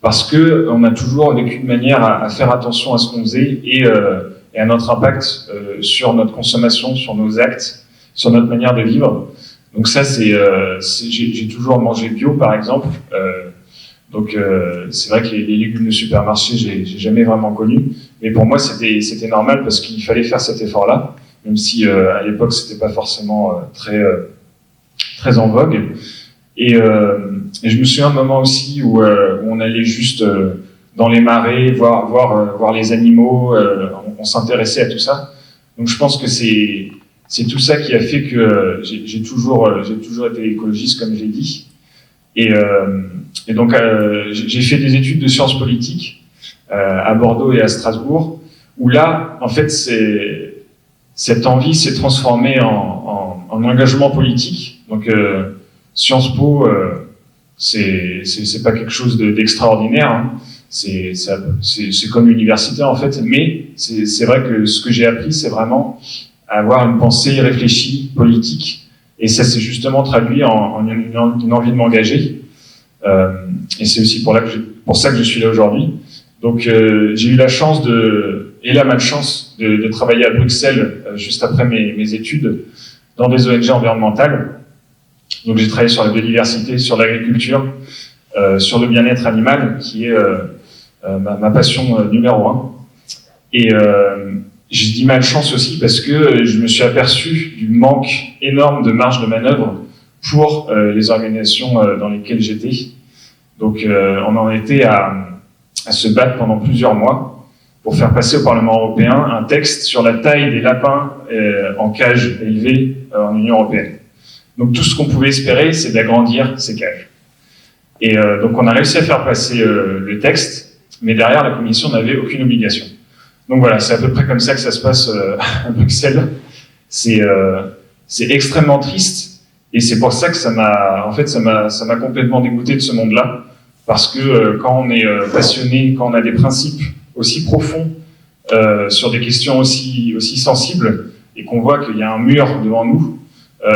parce que on a toujours vécu de manière à faire attention à ce qu'on faisait et à notre impact sur notre consommation, sur nos actes, sur notre manière de vivre. Donc ça j'ai toujours mangé bio par exemple, donc c'est vrai que les légumes de supermarché j'ai jamais vraiment connu, mais pour moi c'était normal parce qu'il fallait faire cet effort là, même si à l'époque c'était pas forcément très en vogue. Et je me souviens un moment aussi où on allait juste dans les marais voir les animaux, on s'intéressait à tout ça. Donc je pense que c'est tout ça qui a fait que j'ai toujours été écologiste, comme j'ai dit. Et donc j'ai fait des études de sciences politiques à Bordeaux et à Strasbourg, où là en fait cette envie s'est transformée en engagement politique. Donc Sciences Po, c'est pas quelque chose d'extraordinaire, hein. C'est comme l'université en fait, mais c'est vrai que ce que j'ai appris, c'est vraiment avoir une pensée réfléchie, politique, et ça s'est justement traduit en une envie de m'engager, et c'est aussi pour ça que je suis là aujourd'hui. Donc j'ai eu la chance et la malchance de travailler à Bruxelles juste après mes études dans des ONG environnementales. Donc j'ai travaillé sur la biodiversité, sur l'agriculture, sur le bien-être animal, qui est ma passion numéro 1. Et j'ai dit malchance aussi parce que je me suis aperçu du manque énorme de marge de manœuvre pour les organisations dans lesquelles j'étais. Donc on en était à se battre pendant plusieurs mois pour faire passer au Parlement européen un texte sur la taille des lapins en cage élevée en Union européenne. Donc tout ce qu'on pouvait espérer, c'est d'agrandir ces cages. Et donc on a réussi à faire passer le texte, mais derrière la Commission n'avait aucune obligation. Donc voilà, c'est à peu près comme ça que ça se passe à Bruxelles. C'est extrêmement triste, et c'est pour ça que ça m'a complètement dégoûté de ce monde-là, parce que quand on est passionné, quand on a des principes aussi profonds sur des questions aussi sensibles, et qu'on voit qu'il y a un mur devant nous,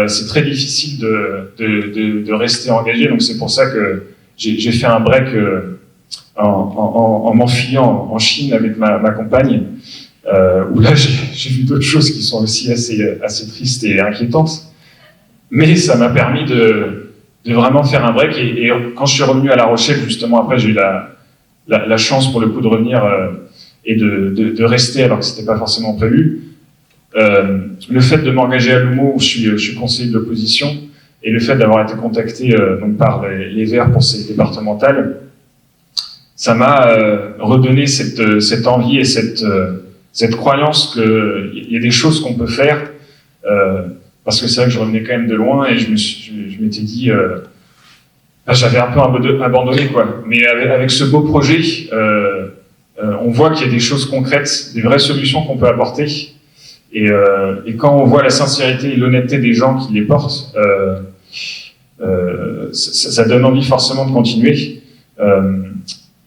c'est très difficile de rester engagé. Donc c'est pour ça que j'ai fait un break en m'enfuyant en Chine avec ma compagne, où là j'ai vu d'autres choses qui sont aussi assez tristes et inquiétantes. Mais ça m'a permis de vraiment faire un break. Et quand je suis revenu à La Rochelle, justement, après, j'ai eu la chance pour le coup de revenir et de rester alors que c'était pas forcément prévu. Le fait de m'engager à l'UMO, où je suis conseiller de l'opposition, et le fait d'avoir été contacté donc par les Verts pour ces départementales, ça m'a redonné cette envie et cette croyance qu'il y a des choses qu'on peut faire, parce que c'est vrai que je revenais quand même de loin et je m'étais dit, j'avais un peu abandonné, quoi. Mais avec ce beau projet, on voit qu'il y a des choses concrètes, des vraies solutions qu'on peut apporter. Et quand on voit la sincérité et l'honnêteté des gens qui les portent, ça donne envie forcément de continuer.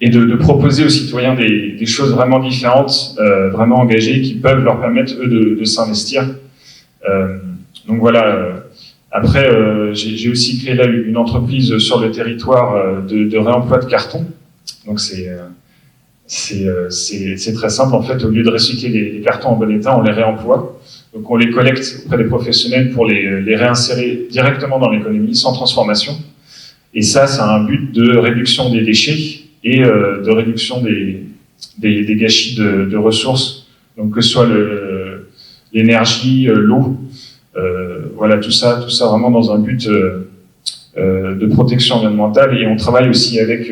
Et de proposer aux citoyens des choses vraiment différentes, vraiment engagées, qui peuvent leur permettre, eux, de s'investir. Donc voilà. Après, j'ai aussi créé là une entreprise sur le territoire de réemploi de carton. Donc c'est très simple. En fait, au lieu de recycler les cartons en bon état, on les réemploie. Donc on les collecte auprès des professionnels pour les réinsérer directement dans l'économie, sans transformation. Et ça a un but de réduction des déchets et de réduction des gâchis de ressources, donc que ce soit l'énergie, l'eau, voilà, tout ça vraiment dans un but de protection environnementale. Et on travaille aussi avec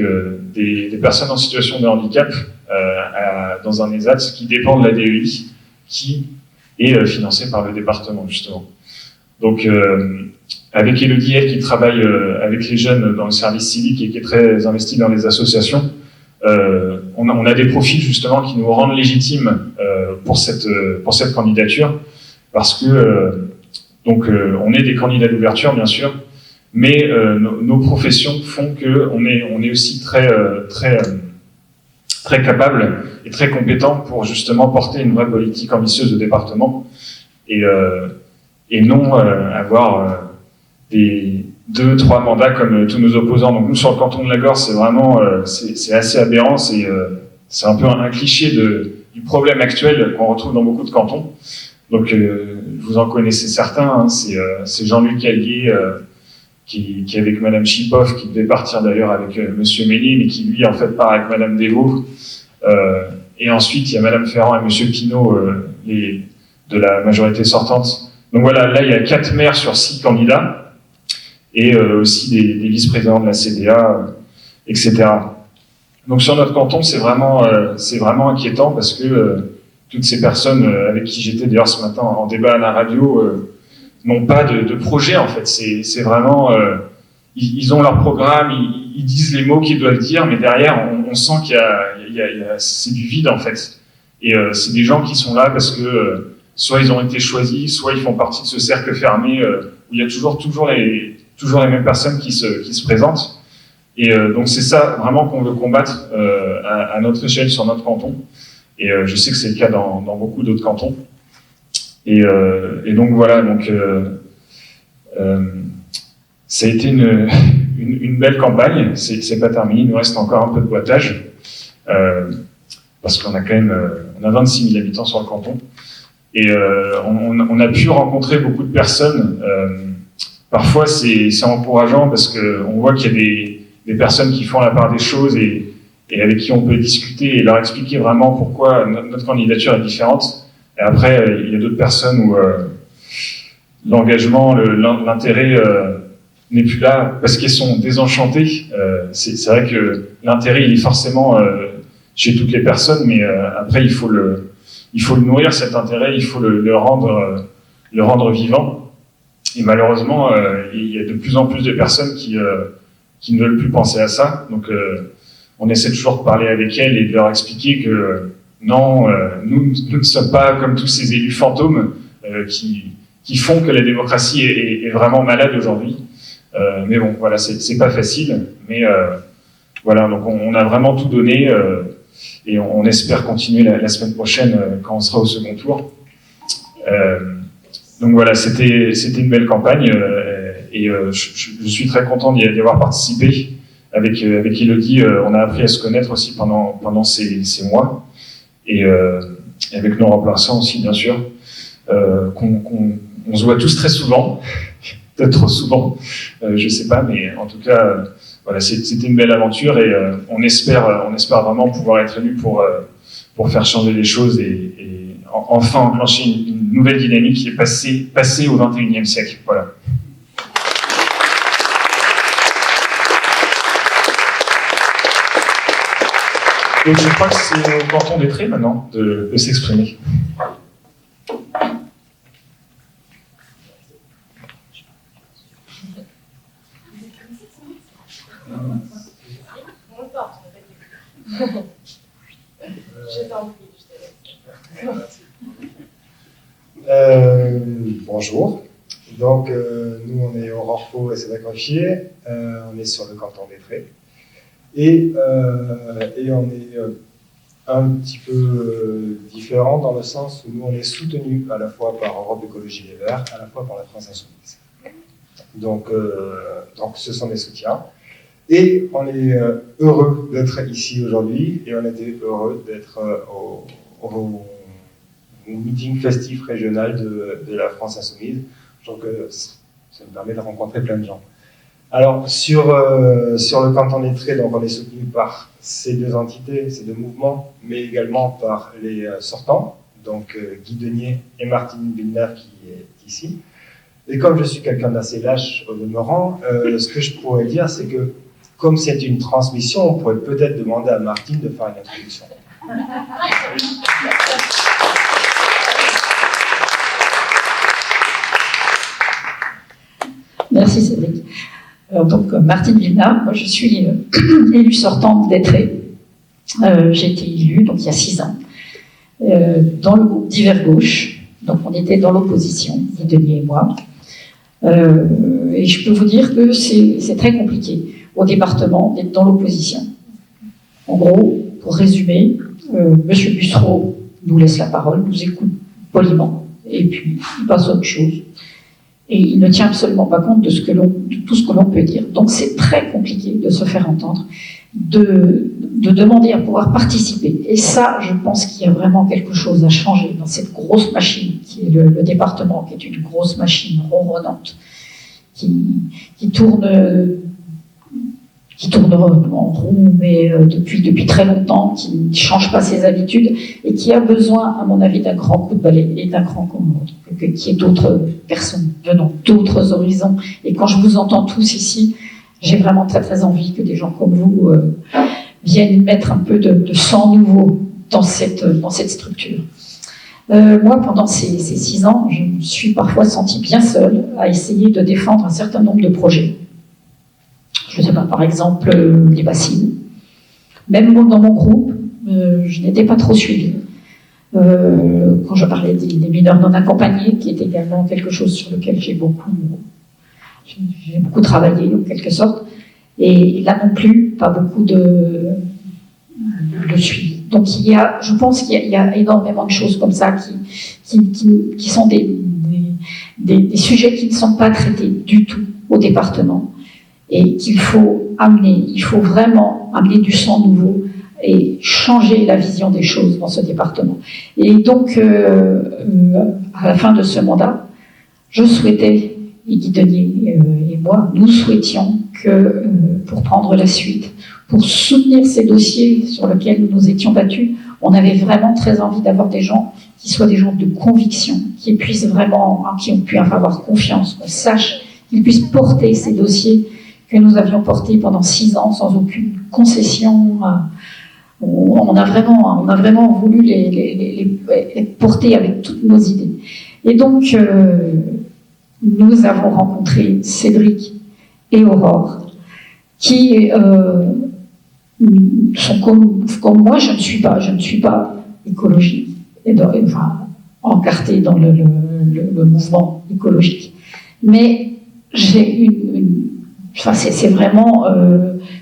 des personnes en situation de handicap dans un ESAT qui dépend de la DEI, qui est financé par le département, justement. Donc avec Élodie, elle, qui travaille avec les jeunes dans le service civique et qui est très investie dans les associations, on a des profils justement qui nous rendent légitimes pour cette candidature, parce que on est des candidats d'ouverture, bien sûr, mais nos professions font que on est aussi très capable et très compétent pour justement porter une vraie politique ambitieuse de département et non avoir des 2-3 mandats comme tous nos opposants. Donc nous, sur le canton de la Gorse, c'est vraiment c'est assez aberrant. C'est un peu un cliché du problème actuel qu'on retrouve dans beaucoup de cantons. Donc vous en connaissez certains, hein, c'est Jean-Luc Allier qui est avec Madame Chipov, qui devait partir d'ailleurs avec Monsieur Mélier, mais qui lui en fait part avec Madame Desvaux. Et ensuite il y a Madame Ferrand et Monsieur Pinault, de la majorité sortante. Donc voilà, là il y a 4 maires sur 6 candidats, et aussi des vice-présidents de la CDA, etc. Donc sur notre canton, c'est vraiment inquiétant, parce que toutes ces personnes avec qui j'étais d'ailleurs ce matin en débat à la radio n'ont pas de projet, en fait. C'est vraiment... ils ont leur programme, ils disent les mots qu'ils doivent dire, mais derrière, on sent c'est du vide, en fait. Et c'est des gens qui sont là parce que soit ils ont été choisis, soit ils font partie de ce cercle fermé où il y a toujours les mêmes personnes qui se présentent. Et donc c'est ça vraiment qu'on veut combattre à notre échelle sur notre canton. Et je sais que c'est le cas dans beaucoup d'autres cantons. Et donc voilà, donc ça a été une belle campagne. C'est pas terminé, il nous reste encore un peu de boitage, parce qu'on a quand même on a 26 000 habitants sur le canton. Et on a pu rencontrer beaucoup de personnes. Parfois c'est encourageant, parce qu'on voit qu'il y a des personnes qui font la part des choses et avec qui on peut discuter et leur expliquer vraiment pourquoi notre candidature est différente. Et après, il y a d'autres personnes où l'engagement, l'intérêt n'est plus là parce qu'elles sont désenchantées. C'est vrai que l'intérêt, il est forcément chez toutes les personnes, mais après, il faut le nourrir, cet intérêt, il faut le rendre vivant. Et malheureusement, il y a de plus en plus de personnes qui ne veulent plus penser à ça. Donc, on essaie toujours de parler avec elles et de leur expliquer que non, nous ne sommes pas comme tous ces élus fantômes qui font que la démocratie est vraiment malade aujourd'hui. Mais bon, voilà, c'est pas facile. Mais voilà, donc on a vraiment tout donné et on espère continuer la semaine prochaine quand on sera au second tour. Donc voilà, c'était une belle campagne et je suis très content d'y avoir participé. Avec Elodie, on a appris à se connaître aussi pendant ces mois et avec nos remplaçants aussi, bien sûr. On se voit tous très souvent, peut-être trop souvent, je sais pas, mais en tout cas, voilà, c'était une belle aventure et on espère vraiment pouvoir être élus pour faire changer les choses et enfin enclencher une nouvelle dynamique qui est passée au XXIe siècle. Voilà. Donc je crois que c'est au canton d'Étré maintenant de s'exprimer. Bonjour. Donc, nous, on est Aurore Pau et Cédric-Roffier. On est sur le canton d'Étré. Et on est un petit peu différent dans le sens où nous, on est soutenu à la fois par Europe Écologie Les Verts, à la fois par la France Insoumise. Donc ce sont des soutiens. Et on est heureux d'être ici aujourd'hui et on était heureux d'être au meeting festif régional de la France Insoumise. Donc ça me permet de rencontrer plein de gens. Alors sur le canton d'Étré, donc on est soutenu par ces deux entités, ces deux mouvements, mais également par les sortants, donc Guy Denier et Martine Villeneuve qui est ici. Et comme je suis quelqu'un d'assez lâche au demeurant, ce que je pourrais dire, c'est que comme c'est une transmission, on pourrait peut-être demander à Martine de faire une introduction. Merci Cédric. Donc Martine Villeneuve, moi je suis élue sortante d'Étré. J'ai été élue donc il y a 6 ans dans le groupe d'Hiver Gauche. Donc on était dans l'opposition, Guy Denier et moi. Et je peux vous dire que c'est très compliqué au département d'être dans l'opposition. En gros, pour résumer, Monsieur Bussereau nous laisse la parole, nous écoute poliment, et puis il passe à autre chose. Et il ne tient absolument pas compte de tout ce que l'on peut dire. Donc c'est très compliqué de se faire entendre, de demander à pouvoir participer. Et ça, je pense qu'il y a vraiment quelque chose à changer dans cette grosse machine qui est le département, qui est une grosse machine ronronnante, qui tourne en roue, mais depuis très longtemps, qui ne change pas ses habitudes et qui a besoin, à mon avis, d'un grand coup de balai et d'un grand coup qu'il y ait d'autres personnes venant d'autres horizons. Et quand je vous entends tous ici, j'ai vraiment très très envie que des gens comme vous viennent mettre un peu de sang nouveau dans cette structure. Moi, pendant ces 6 ans, je me suis parfois sentie bien seule à essayer de défendre un certain nombre de projets. Je ne sais pas, par exemple, les bassines. Même dans mon groupe, je n'étais pas trop suivie. Quand je parlais des mineurs non accompagnés, qui est également quelque chose sur lequel j'ai beaucoup travaillé, en quelque sorte. Et là non plus, pas beaucoup de suivi. Donc je pense qu'il y a énormément de choses comme ça qui sont des sujets qui ne sont pas traités du tout au département. Et qu'il faut amener, il faut vraiment amener du sang nouveau et changer la vision des choses dans ce département. Et donc, à la fin de ce mandat, je souhaitais, et Guy Denier et moi, nous souhaitions que, pour prendre la suite, pour soutenir ces dossiers sur lesquels nous nous étions battus, on avait vraiment très envie d'avoir des gens qui soient des gens de conviction, qui puissent vraiment, qui ont pu avoir confiance, qu'on sache qu'ils puissent porter ces dossiers que nous avions portés pendant 6 ans sans aucune concession. On a vraiment voulu les porter avec toutes nos idées. Et donc, nous avons rencontré Cédric et Aurore, qui sont comme moi. Je ne suis pas écologique, encartée dans le mouvement écologique. Mais j'ai c'est vraiment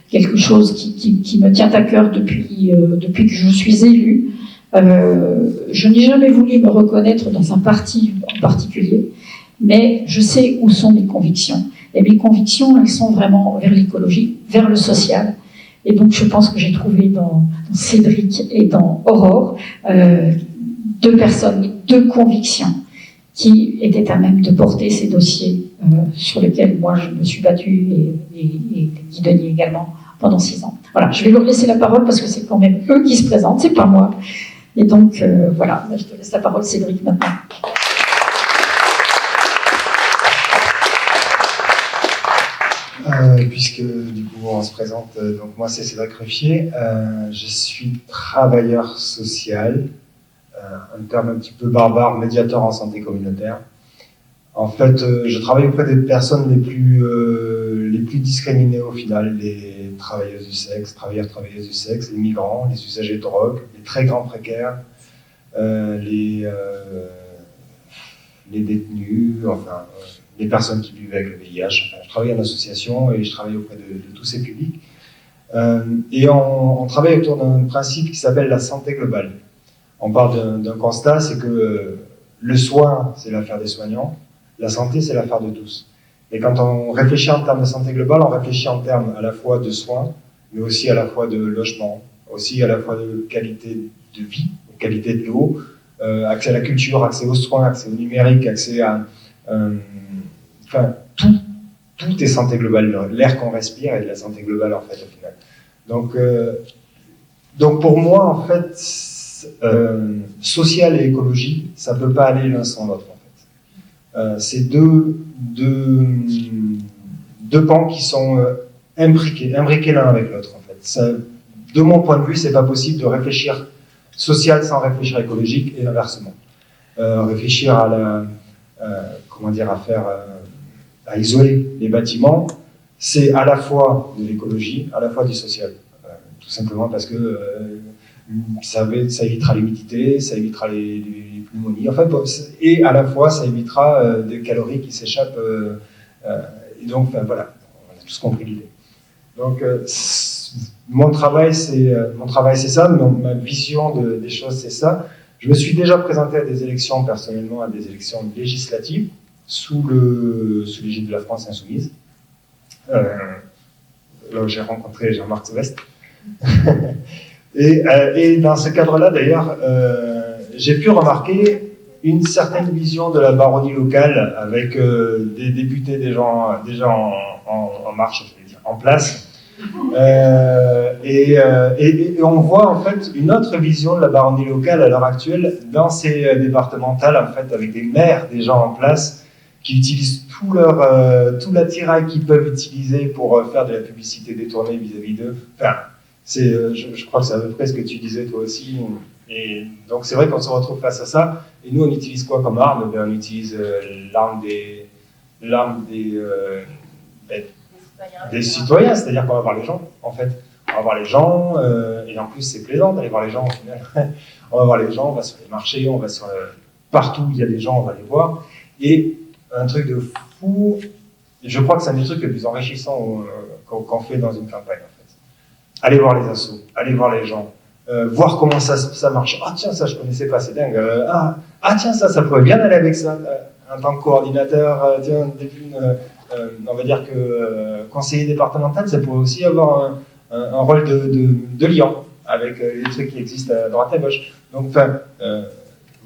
quelque chose qui me tient à cœur depuis que je suis élue. Je n'ai jamais voulu me reconnaître dans un parti en particulier, mais je sais où sont mes convictions. Et mes convictions, elles sont vraiment vers l'écologie, vers le social. Et donc, je pense que j'ai trouvé dans Cédric et dans Aurore 2 personnes, 2 convictions qui étaient à même de porter ces dossiers sur lesquels moi je me suis battue et Guy Denis également pendant 6 ans. Voilà, je vais leur laisser la parole parce que c'est quand même eux qui se présentent, c'est pas moi. Et donc voilà, je te laisse la parole, Cédric, maintenant. Puisque du coup on se présente, donc moi c'est Cédric Ruffier, je suis travailleur social, un terme un petit peu barbare, médiateur en santé communautaire. En fait, je travaille auprès des personnes les plus discriminées au final, les travailleuses du sexe, travailleuses du sexe, les migrants, les usagers de drogue, les très grands précaires, les détenus, enfin les personnes qui vivent avec le VIH. Enfin, je travaille en association et je travaille auprès de tous ces publics. Et on travaille autour d'un principe qui s'appelle la santé globale. On parle d'un constat, c'est que le soin, c'est l'affaire des soignants, la santé, c'est l'affaire de tous. Et quand on réfléchit en termes de santé globale, on réfléchit en termes à la fois de soins, mais aussi à la fois de logement, aussi à la fois de qualité de vie, de qualité de l'eau, accès à la culture, accès aux soins, accès au numérique, accès à... enfin, tout est santé globale. L'air qu'on respire est de la santé globale, en fait, au final. Donc pour moi, en fait, social et écologie, ça ne peut pas aller l'un sans l'autre, en fait. C'est deux pans qui sont imbriqués l'un avec l'autre, en fait. Ça, de mon point de vue, c'est pas possible de réfléchir social sans réfléchir écologique et inversement. Réfléchir à isoler les bâtiments, c'est à la fois de l'écologie, à la fois du social. Tout simplement parce que ça évitera l'humidité, ça évitera les pneumonies, enfin, et à la fois ça évitera des calories qui s'échappent. Et donc, enfin, voilà, on a tous compris l'idée. Donc, mon travail c'est ça, ma vision des choses c'est ça. Je me suis déjà présenté à des élections, personnellement, à des élections législatives, sous l'égide de la France Insoumise, là où j'ai rencontré Jean-Marc Seveste. Et dans ce cadre-là, d'ailleurs, j'ai pu remarquer une certaine vision de la baronnie locale avec des députés déjà en marche, je vais dire, en place. Et on voit en fait une autre vision de la baronnie locale à l'heure actuelle dans ces départementales, en fait, avec des maires déjà en place qui utilisent tout l'attirail qu'ils peuvent utiliser pour faire de la publicité détournée vis-à-vis d'eux. Enfin, je crois que c'est à peu près ce que tu disais toi aussi. Et donc c'est vrai qu'on se retrouve face à ça. Et nous, on utilise quoi comme arme? On utilise l'arme des citoyens, c'est-à-dire qu'on va voir les gens, en fait. On va voir les gens, et en plus c'est plaisant d'aller voir les gens au final. On va voir les gens, on va sur les marchés, on va partout où il y a des gens, on va les voir. Et un truc de fou, je crois que c'est un des trucs les plus enrichissants qu'on fait dans une campagne, en fait. Aller voir les assos, aller voir les gens, voir comment ça marche. Ah tiens, ça je connaissais pas, c'est dingue. Tiens, ça pourrait bien aller avec ça. En tant que coordinateur, on va dire que conseiller départemental, ça pourrait aussi avoir un rôle de liant avec les trucs qui existent à droite et à gauche. Donc, enfin,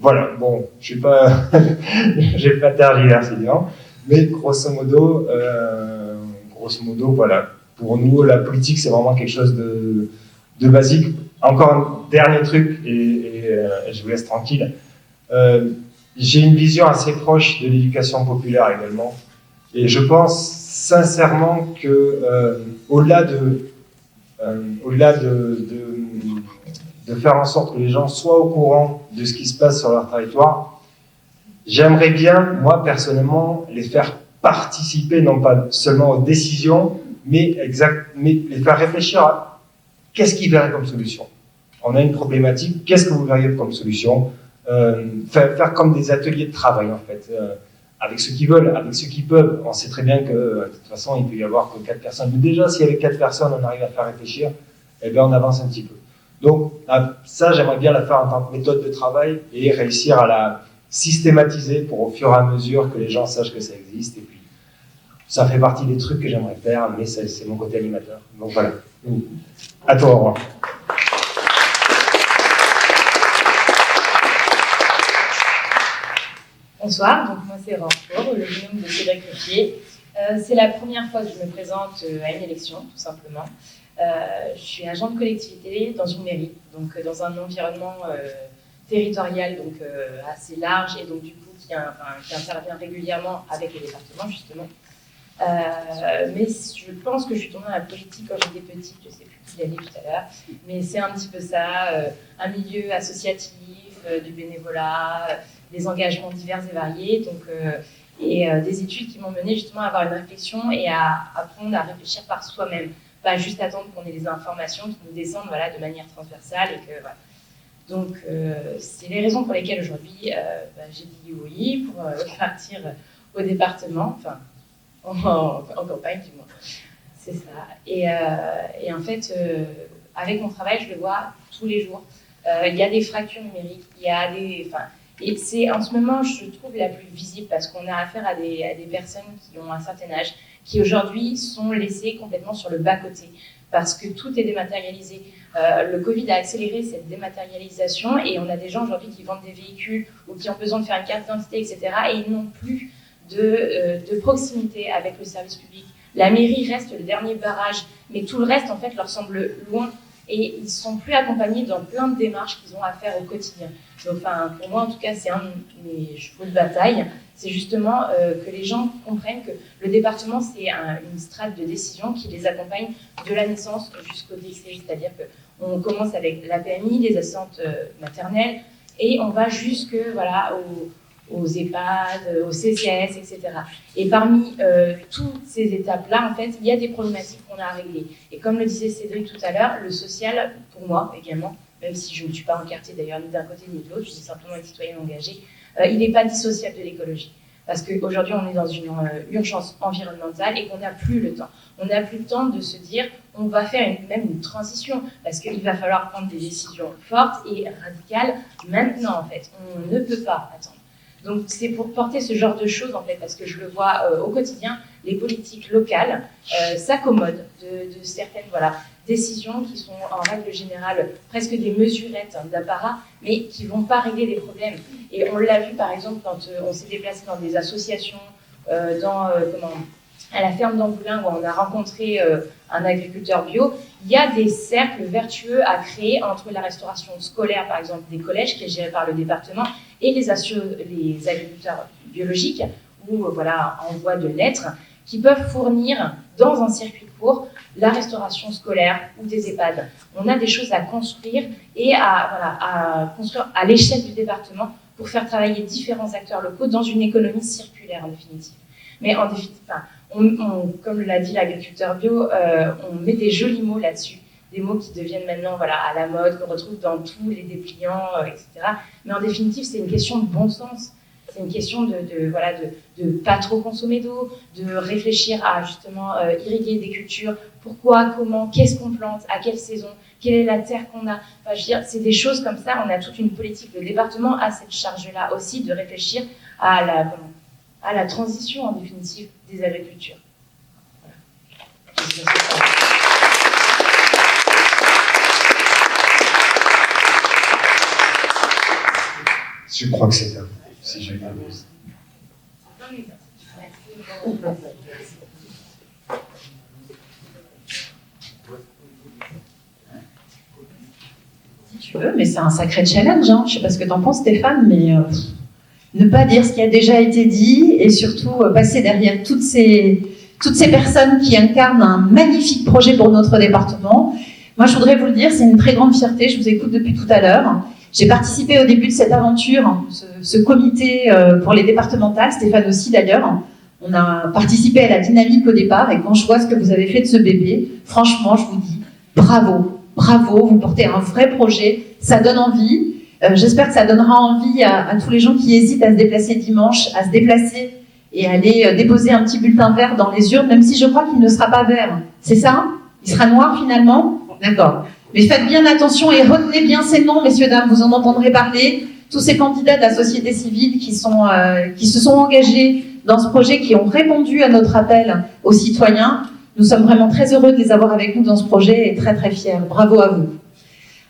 voilà, bon, je n'ai pas, j'ai pas tergiversé, mais grosso modo, voilà. Pour nous, la politique, c'est vraiment quelque chose de basique. encore un dernier truc, et je vous laisse tranquille. J'ai une vision assez proche de l'éducation populaire également. Et je pense sincèrement que au-delà de faire en sorte que les gens soient au courant de ce qui se passe sur leur territoire, j'aimerais bien, moi personnellement, les faire participer, non pas seulement aux décisions, mais les faire réfléchir à qu'est-ce qu'ils verraient comme solution. On a une problématique, qu'est-ce que vous verriez comme solution? Faire comme des ateliers de travail, en fait, avec ceux qui veulent, avec ceux qui peuvent. On sait très bien que, de toute façon, il peut y avoir que 4 personnes. Mais déjà, si avec 4 personnes, on arrive à faire réfléchir, eh bien, on avance un petit peu. Donc, ça, j'aimerais bien la faire en tant que méthode de travail et réussir à la systématiser pour, au fur et à mesure, que les gens sachent que ça existe. Et puis, ça fait partie des trucs que j'aimerais faire, mais c'est mon côté animateur. Donc, voilà. À toi, au revoir. Bonsoir, donc moi c'est Aurore Faure, le binôme de Cédric Ruffier. C'est la première fois que je me présente à une élection, tout simplement. Je suis agent de collectivité dans une mairie, donc dans un environnement territorial donc, assez large et donc du coup qui intervient régulièrement avec les départements justement. Mais je pense que je suis tombée dans la politique quand j'étais petite, je ne sais plus qui l'a dit tout à l'heure, mais c'est un petit peu ça, un milieu associatif, du bénévolat, des engagements divers et variés, donc, des études qui m'ont mené justement à avoir une réflexion et à apprendre à réfléchir par soi-même, pas juste attendre qu'on ait des informations qui nous descendent voilà, de manière transversale. Et que, voilà. Donc c'est les raisons pour lesquelles aujourd'hui j'ai dit oui pour partir au département, enfin en campagne du moins, c'est ça. Et en fait, avec mon travail, je le vois tous les jours. Il y a des fractures numériques, il y a des... Et c'est en ce moment, je trouve, la plus visible parce qu'on a affaire à des personnes qui ont un certain âge, qui aujourd'hui sont laissées complètement sur le bas-côté parce que tout est dématérialisé. Le Covid a accéléré cette dématérialisation et on a des gens aujourd'hui qui vendent des véhicules ou qui ont besoin de faire une carte d'identité, etc. et ils n'ont plus de proximité avec le service public. La mairie reste le dernier barrage, mais tout le reste, en fait, leur semble loin. Et ils ne sont plus accompagnés dans plein de démarches qu'ils ont à faire au quotidien. Donc, pour moi, en tout cas, c'est un de mes chevaux de bataille. C'est justement que les gens comprennent que le département, c'est une strate de décision qui les accompagne de la naissance jusqu'au décès. C'est-à-dire qu'on commence avec la PMI, les assistantes maternelles, et on va jusque voilà, aux EHPAD, aux CCAS, etc. Et parmi toutes ces étapes-là, en fait, il y a des problématiques qu'on a à régler. Et comme le disait Cédric tout à l'heure, le social, pour moi également, même si je ne suis pas encartée d'ailleurs ni d'un côté ni de l'autre, je suis simplement une citoyenne engagée, il n'est pas dissociable de l'écologie. Parce qu'aujourd'hui, on est dans une urgence environnementale et qu'on n'a plus le temps. On n'a plus le temps de se dire, on va faire même une transition, parce qu'il va falloir prendre des décisions fortes et radicales maintenant, en fait. On ne peut pas attendre. Donc c'est pour porter ce genre de choses, en fait, parce que je le vois au quotidien, les politiques locales s'accommodent de certaines décisions qui sont en règle générale presque des mesurettes d'apparat, mais qui ne vont pas régler les problèmes. Et on l'a vu par exemple quand on s'est déplacé dans des associations, à la ferme d'Amboulin où on a rencontré un agriculteur bio, il y a des cercles vertueux à créer entre la restauration scolaire, par exemple, des collèges qui est gérée par le département, et les agriculteurs biologiques, ou en voie de l'être, qui peuvent fournir dans un circuit court la restauration scolaire ou des EHPAD. On a des choses à construire et à construire à l'échelle du département pour faire travailler différents acteurs locaux dans une économie circulaire en définitive. Mais en définitive, comme l'a dit l'agriculteur bio, on met des jolis mots là-dessus, des mots qui deviennent maintenant à la mode, qu'on retrouve dans tous les dépliants, etc. Mais en définitive, c'est une question de bon sens. C'est une question de pas trop consommer d'eau, de réfléchir à justement irriguer des cultures. Pourquoi, comment, qu'est-ce qu'on plante, à quelle saison, quelle est la terre qu'on a. Enfin, je veux dire, c'est des choses comme ça. On a toute une politique. Le département a cette charge-là aussi de réfléchir à la transition en définitive des agricultures. Voilà. Je crois que c'est à vous, si j'ai bien vu. tu veux, mais c'est un sacré challenge. Hein. Je sais pas ce que t'en penses, Stéphane, mais ne pas dire ce qui a déjà été dit et surtout passer derrière toutes ces personnes qui incarnent un magnifique projet pour notre département. Moi, je voudrais vous le dire, c'est une très grande fierté. Je vous écoute depuis tout à l'heure. J'ai participé au début de cette aventure, ce comité pour les départementales, Stéphane aussi d'ailleurs. On a participé à la dynamique au départ et quand je vois ce que vous avez fait de ce bébé, franchement, je vous dis bravo, bravo, vous portez un vrai projet, ça donne envie. J'espère que ça donnera envie à tous les gens qui hésitent à se déplacer dimanche, à se déplacer et aller déposer un petit bulletin vert dans les urnes, même si je crois qu'il ne sera pas vert. C'est ça? Il sera noir finalement? D'accord. Mais faites bien attention et retenez bien ces noms, messieurs, dames, vous en entendrez parler. Tous ces candidats de la société civile qui se sont engagés dans ce projet, qui ont répondu à notre appel aux citoyens. Nous sommes vraiment très heureux de les avoir avec nous dans ce projet et très très fiers. Bravo à vous.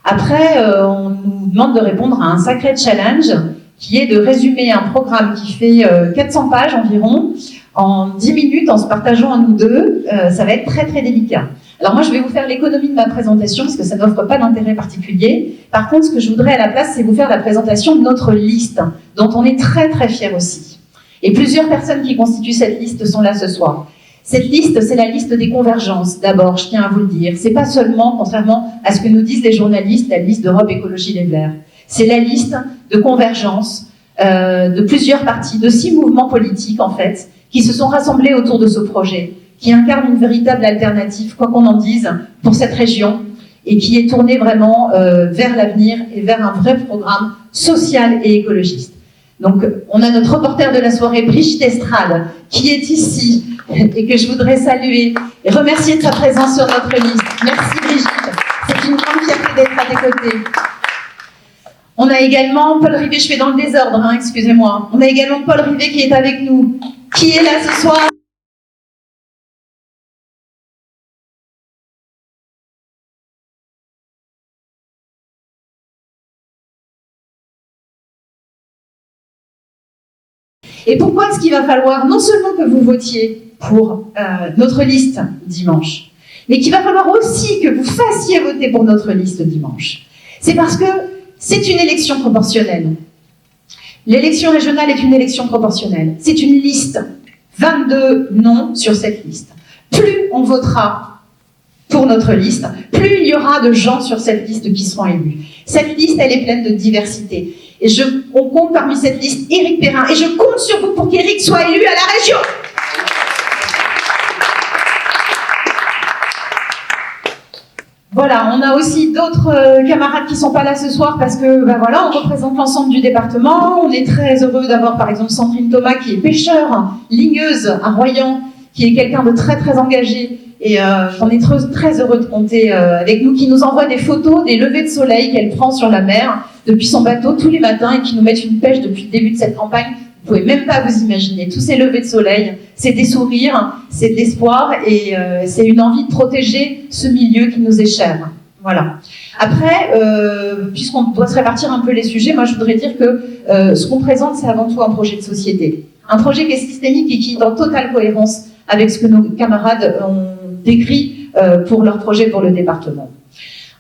Après, on nous demande de répondre à un sacré challenge qui est de résumer un programme qui fait 400 pages environ en 10 minutes en se partageant à nous deux. Ça va être très très délicat. Alors moi, je vais vous faire l'économie de ma présentation parce que ça n'offre pas d'intérêt particulier. Par contre, ce que je voudrais à la place, c'est vous faire la présentation de notre liste, dont on est très très fiers aussi. Et plusieurs personnes qui constituent cette liste sont là ce soir. Cette liste, c'est la liste des convergences. D'abord, je tiens à vous le dire, c'est pas seulement, contrairement à ce que nous disent les journalistes, la liste d'Europe Écologie Les Verts. C'est la liste de convergence de plusieurs partis, de 6 mouvements politiques en fait, qui se sont rassemblés autour de ce projet, qui incarne une véritable alternative, quoi qu'on en dise, pour cette région, et qui est tournée vraiment vers l'avenir et vers un vrai programme social et écologiste. Donc, on a notre reporter de la soirée, Brigitte Estrade, qui est ici, et que je voudrais saluer et remercier de sa présence sur notre liste. Merci Brigitte, c'est une grande fierté d'être à tes côtés. On a également Paul Rivet, je fais dans le désordre, hein, excusez-moi. On a également Paul Rivet qui est avec nous. Qui est là ce soir ? Et pourquoi est-ce qu'il va falloir non seulement que vous votiez pour notre liste dimanche, mais qu'il va falloir aussi que vous fassiez voter pour notre liste dimanche? C'est parce que c'est une élection proportionnelle. L'élection régionale est une élection proportionnelle. C'est une liste. 22 noms sur cette liste. Plus on votera pour notre liste, plus il y aura de gens sur cette liste qui seront élus. Cette liste, elle est pleine de diversité. Et on compte parmi cette liste Éric Perrin. Et je compte sur vous pour qu'Éric soit élu à la région. Voilà, on a aussi d'autres camarades qui ne sont pas là ce soir parce que, ben voilà, on représente l'ensemble du département. On est très heureux d'avoir, par exemple, Sandrine Thomas, qui est pêcheur, ligneuse à Royan, qui est quelqu'un de très, très engagé. Et on est très heureux de compter avec nous, qui nous envoie des photos des levées de soleil qu'elle prend sur la mer depuis son bateau tous les matins et qui nous mettent une pêche depuis le début de cette campagne. Vous pouvez même pas vous imaginer. Tous ces levées de soleil, c'est des sourires, c'est de l'espoir et c'est une envie de protéger ce milieu qui nous est cher. Voilà. Après, puisqu'on doit se répartir un peu les sujets, moi je voudrais dire que ce qu'on présente, c'est avant tout un projet de société. Un projet qui est systémique et qui est en totale cohérence avec ce que nos camarades ont décrit pour leur projet pour le département.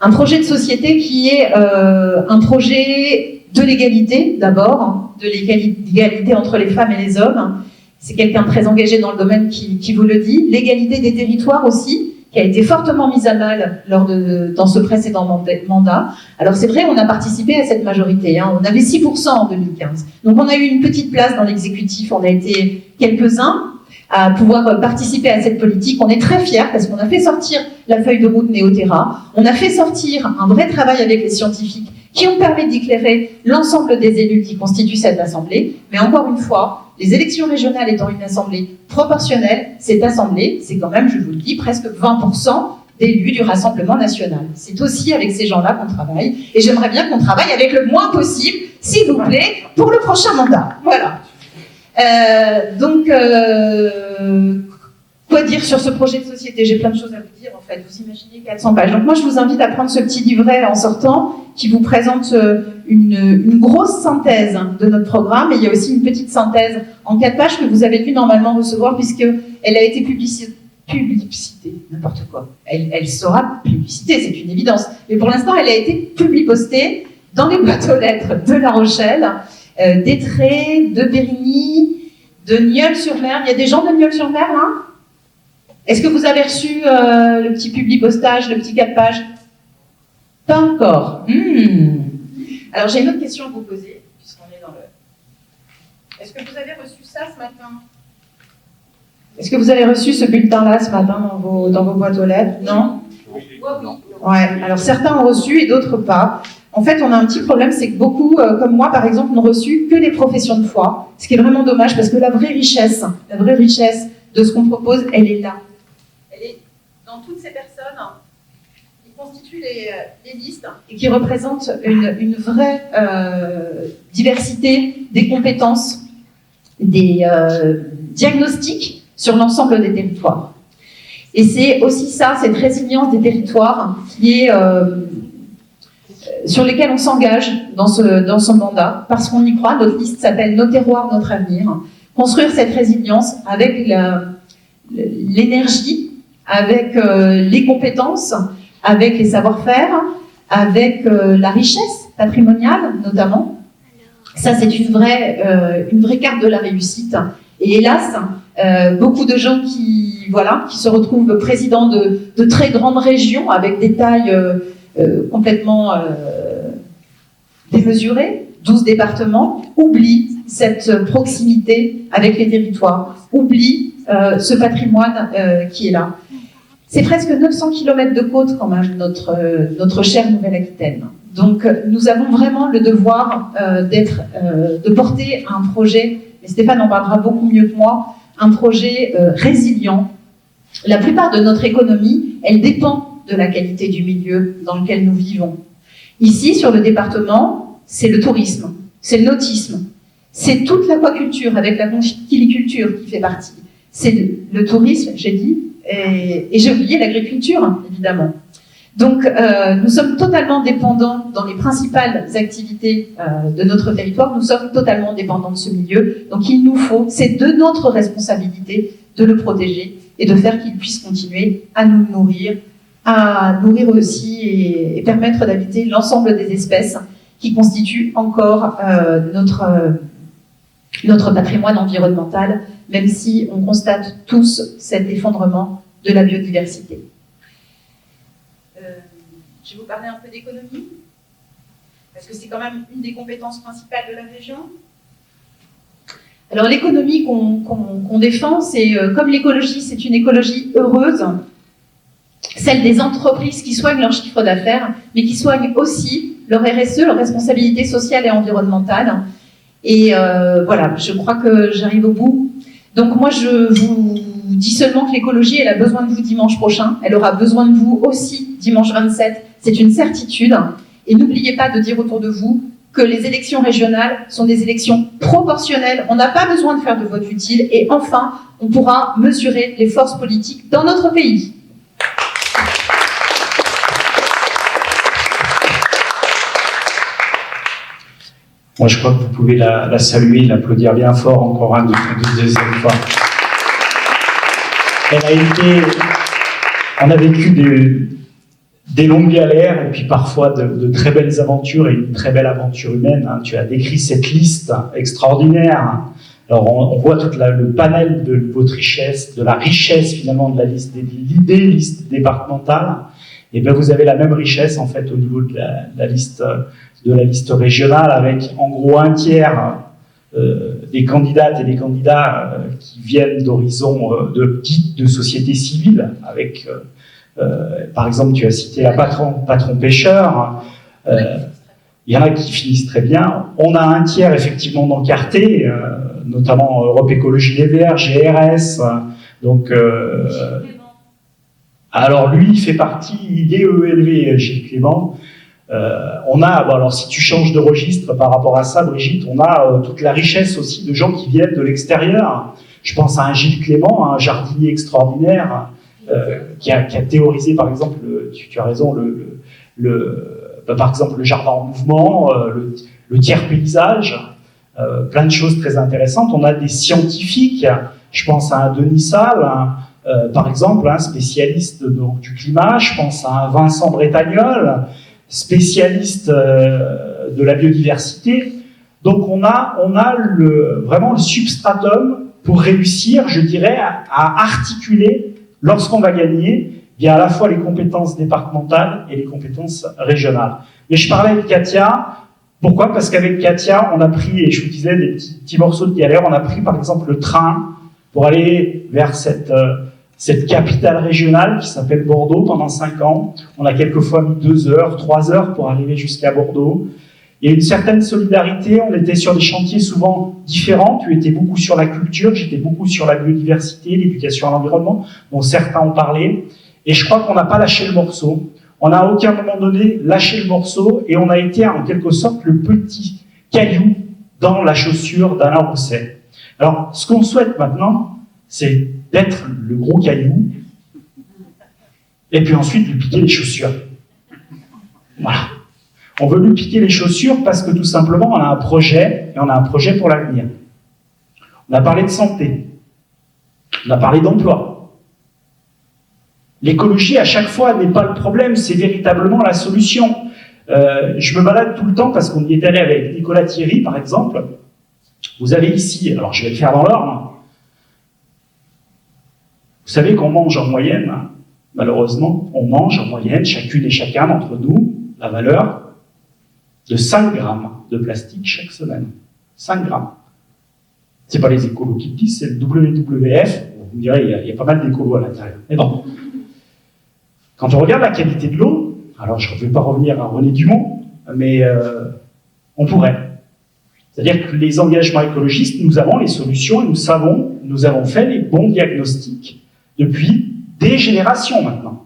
Un projet de société qui est un projet de l'égalité, d'abord, de l'égalité entre les femmes et les hommes. C'est quelqu'un de très engagé dans le domaine qui vous le dit. L'égalité des territoires aussi, qui a été fortement mise à mal dans ce précédent mandat. Alors c'est vrai, on a participé à cette majorité. Hein. On avait 6% en 2015. Donc on a eu une petite place dans l'exécutif. On a été quelques-uns à pouvoir participer à cette politique. On est très fiers parce qu'on a fait sortir la feuille de route Néoterra. On a fait sortir un vrai travail avec les scientifiques qui ont permis d'éclairer l'ensemble des élus qui constituent cette assemblée. Mais encore une fois, les élections régionales étant une assemblée proportionnelle, cette assemblée, c'est quand même, je vous le dis, presque 20% d'élus du Rassemblement national. C'est aussi avec ces gens-là qu'on travaille. Et j'aimerais bien qu'on travaille avec le moins possible, s'il vous plaît, pour le prochain mandat. Voilà. Quoi dire sur ce projet de société? J'ai plein de choses à vous dire, en fait. Vous imaginez 400 pages. Donc moi, je vous invite à prendre ce petit livret en sortant, qui vous présente une grosse synthèse de notre programme. Et il y a aussi une petite synthèse en 4 pages que vous avez dû normalement recevoir, puisqu'elle a été publicité, n'importe quoi. Elle sera publicité, c'est une évidence. Mais pour l'instant, elle a été publi-postée dans les boîtes aux lettres de La Rochelle, d'Étré, de Périgny, de Nieul-sur-Mer. Il y a des gens de Nieul-sur-Mer, hein? Est-ce que vous avez reçu le petit publi-postage, le petit 4 pages? Pas encore. Alors, j'ai une autre question à vous poser, puisqu'on est dans le... Est-ce que vous avez reçu ça ce matin? Est-ce que vous avez reçu ce bulletin-là ce matin dans vos boîtes aux lettres? Non? Oui. Ouais, alors certains ont reçu et d'autres pas. En fait, on a un petit problème, c'est que beaucoup, comme moi par exemple, n'ont reçu que les professions de foi, ce qui est vraiment dommage parce que la vraie richesse de ce qu'on propose, elle est là. Elle est dans toutes ces personnes qui constituent les listes et qui représentent une vraie diversité des compétences, des diagnostics sur l'ensemble des territoires. Et c'est aussi ça, cette résilience des territoires qui est... sur lesquels on s'engage dans ce mandat, parce qu'on y croit. Notre liste s'appelle « Nos terroirs, notre avenir ». Construire cette résilience avec l'énergie, avec les compétences, avec les savoir-faire, avec la richesse patrimoniale notamment. Ça, c'est une vraie carte de la réussite. Et hélas, beaucoup de gens qui se retrouvent présidents de très grandes régions avec des tailles... complètement démesuré, 12 départements, oublie cette proximité avec les territoires, oublie ce patrimoine qui est là. C'est presque 900 km de côte quand même, notre chère Nouvelle-Aquitaine. Donc nous avons vraiment le devoir de porter un projet, et Stéphane en parlera beaucoup mieux que moi, un projet résilient. La plupart de notre économie, elle dépend de la qualité du milieu dans lequel nous vivons. Ici, sur le département, c'est le tourisme, c'est le nautisme, c'est toute l'aquaculture avec la conchyliculture qui fait partie. C'est le tourisme, j'ai dit, et j'ai oublié l'agriculture, évidemment. Donc, nous sommes totalement dépendants dans les principales activités de notre territoire, nous sommes totalement dépendants de ce milieu. Donc, il nous faut, c'est de notre responsabilité de le protéger et de faire qu'il puisse continuer à nous nourrir, à nourrir aussi et permettre d'habiter l'ensemble des espèces qui constituent encore notre patrimoine environnemental, même si on constate tous cet effondrement de la biodiversité. Je vais vous parler un peu d'économie, parce que c'est quand même une des compétences principales de la région. Alors l'économie qu'on défend, c'est comme l'écologie, c'est une écologie heureuse, celle des entreprises qui soignent leur chiffre d'affaires, mais qui soignent aussi leur RSE, leur responsabilité sociale et environnementale. Et voilà, je crois que j'arrive au bout. Donc moi, je vous dis seulement que l'écologie, elle a besoin de vous dimanche prochain. Elle aura besoin de vous aussi dimanche 27. C'est une certitude. Et n'oubliez pas de dire autour de vous que les élections régionales sont des élections proportionnelles. On n'a pas besoin de faire de vote utile. Et enfin, on pourra mesurer les forces politiques dans notre pays. Moi, je crois que vous pouvez la saluer, l'applaudir bien fort, encore une deuxième fois. On a vécu des longues galères et puis parfois de très belles aventures et une très belle aventure humaine. Hein. Tu as décrit cette liste extraordinaire. Alors, on voit tout le panel de votre richesse, de la richesse finalement de la liste des listes départementales. Et bien, vous avez la même richesse en fait au niveau de la liste régionale, avec en gros un tiers des candidates et des candidats qui viennent d'horizons de société civile, avec par exemple, tu as cité la patron pêcheur, il y en a qui finissent très bien. On a un tiers effectivement d'encartés, notamment Europe Écologie Les Verts, GRS, donc alors lui, il fait partie, il est EELV, Gilles Clément. On a, alors si tu changes de registre par rapport à ça, Brigitte, on a toute la richesse aussi de gens qui viennent de l'extérieur. Je pense à un Gilles Clément, un jardinier extraordinaire, qui a théorisé, par exemple, tu as raison, par exemple le jardin en mouvement, le tiers paysage, plein de choses très intéressantes. On a des scientifiques, je pense à un Denis Salle, par exemple, un spécialiste du climat, je pense à un Vincent Bretagnol, spécialiste de la biodiversité. Donc on a vraiment le substratum pour réussir, je dirais, à articuler, lorsqu'on va gagner, bien à la fois les compétences départementales et les compétences régionales. Mais je parlais avec Katia, pourquoi? Parce qu'avec Katia, on a pris, et je vous disais, des petits morceaux de galère, on a pris par exemple le train pour aller vers cette capitale régionale qui s'appelle Bordeaux pendant 5 ans. On a quelquefois mis 2 heures, 3 heures pour arriver jusqu'à Bordeaux. Il y a une certaine solidarité, on était sur des chantiers souvent différents, tu étais beaucoup sur la culture, j'étais beaucoup sur la biodiversité, l'éducation à l'environnement, dont certains ont parlé, et je crois qu'on n'a pas lâché le morceau. On n'a à aucun moment donné lâché le morceau, et on a été en quelque sorte le petit caillou dans la chaussure d'Alain Rousset. Alors, ce qu'on souhaite maintenant, c'est d'être le gros caillou, et puis ensuite lui piquer les chaussures. Voilà. On veut lui piquer les chaussures parce que tout simplement, on a un projet, et on a un projet pour l'avenir. On a parlé de santé, on a parlé d'emploi. L'écologie, à chaque fois, n'est pas le problème, c'est véritablement la solution. Je me balade tout le temps parce qu'on y est allé avec Nicolas Thierry, par exemple. Vous avez ici, alors je vais le faire dans l'ordre. Vous savez qu'on mange en moyenne, malheureusement, on mange en moyenne, chacune et chacun d'entre nous, la valeur de 5 grammes de plastique chaque semaine. 5 grammes. C'est pas les écolos qui le disent, c'est le WWF. Vous me direz, il y a pas mal d'écolos à l'intérieur. Mais bon. Quand on regarde la qualité de l'eau, alors je ne vais pas revenir à René Dumont, mais on pourrait. C'est-à-dire que les engagements écologistes, nous avons les solutions et nous avons fait les bons diagnostics depuis des générations maintenant.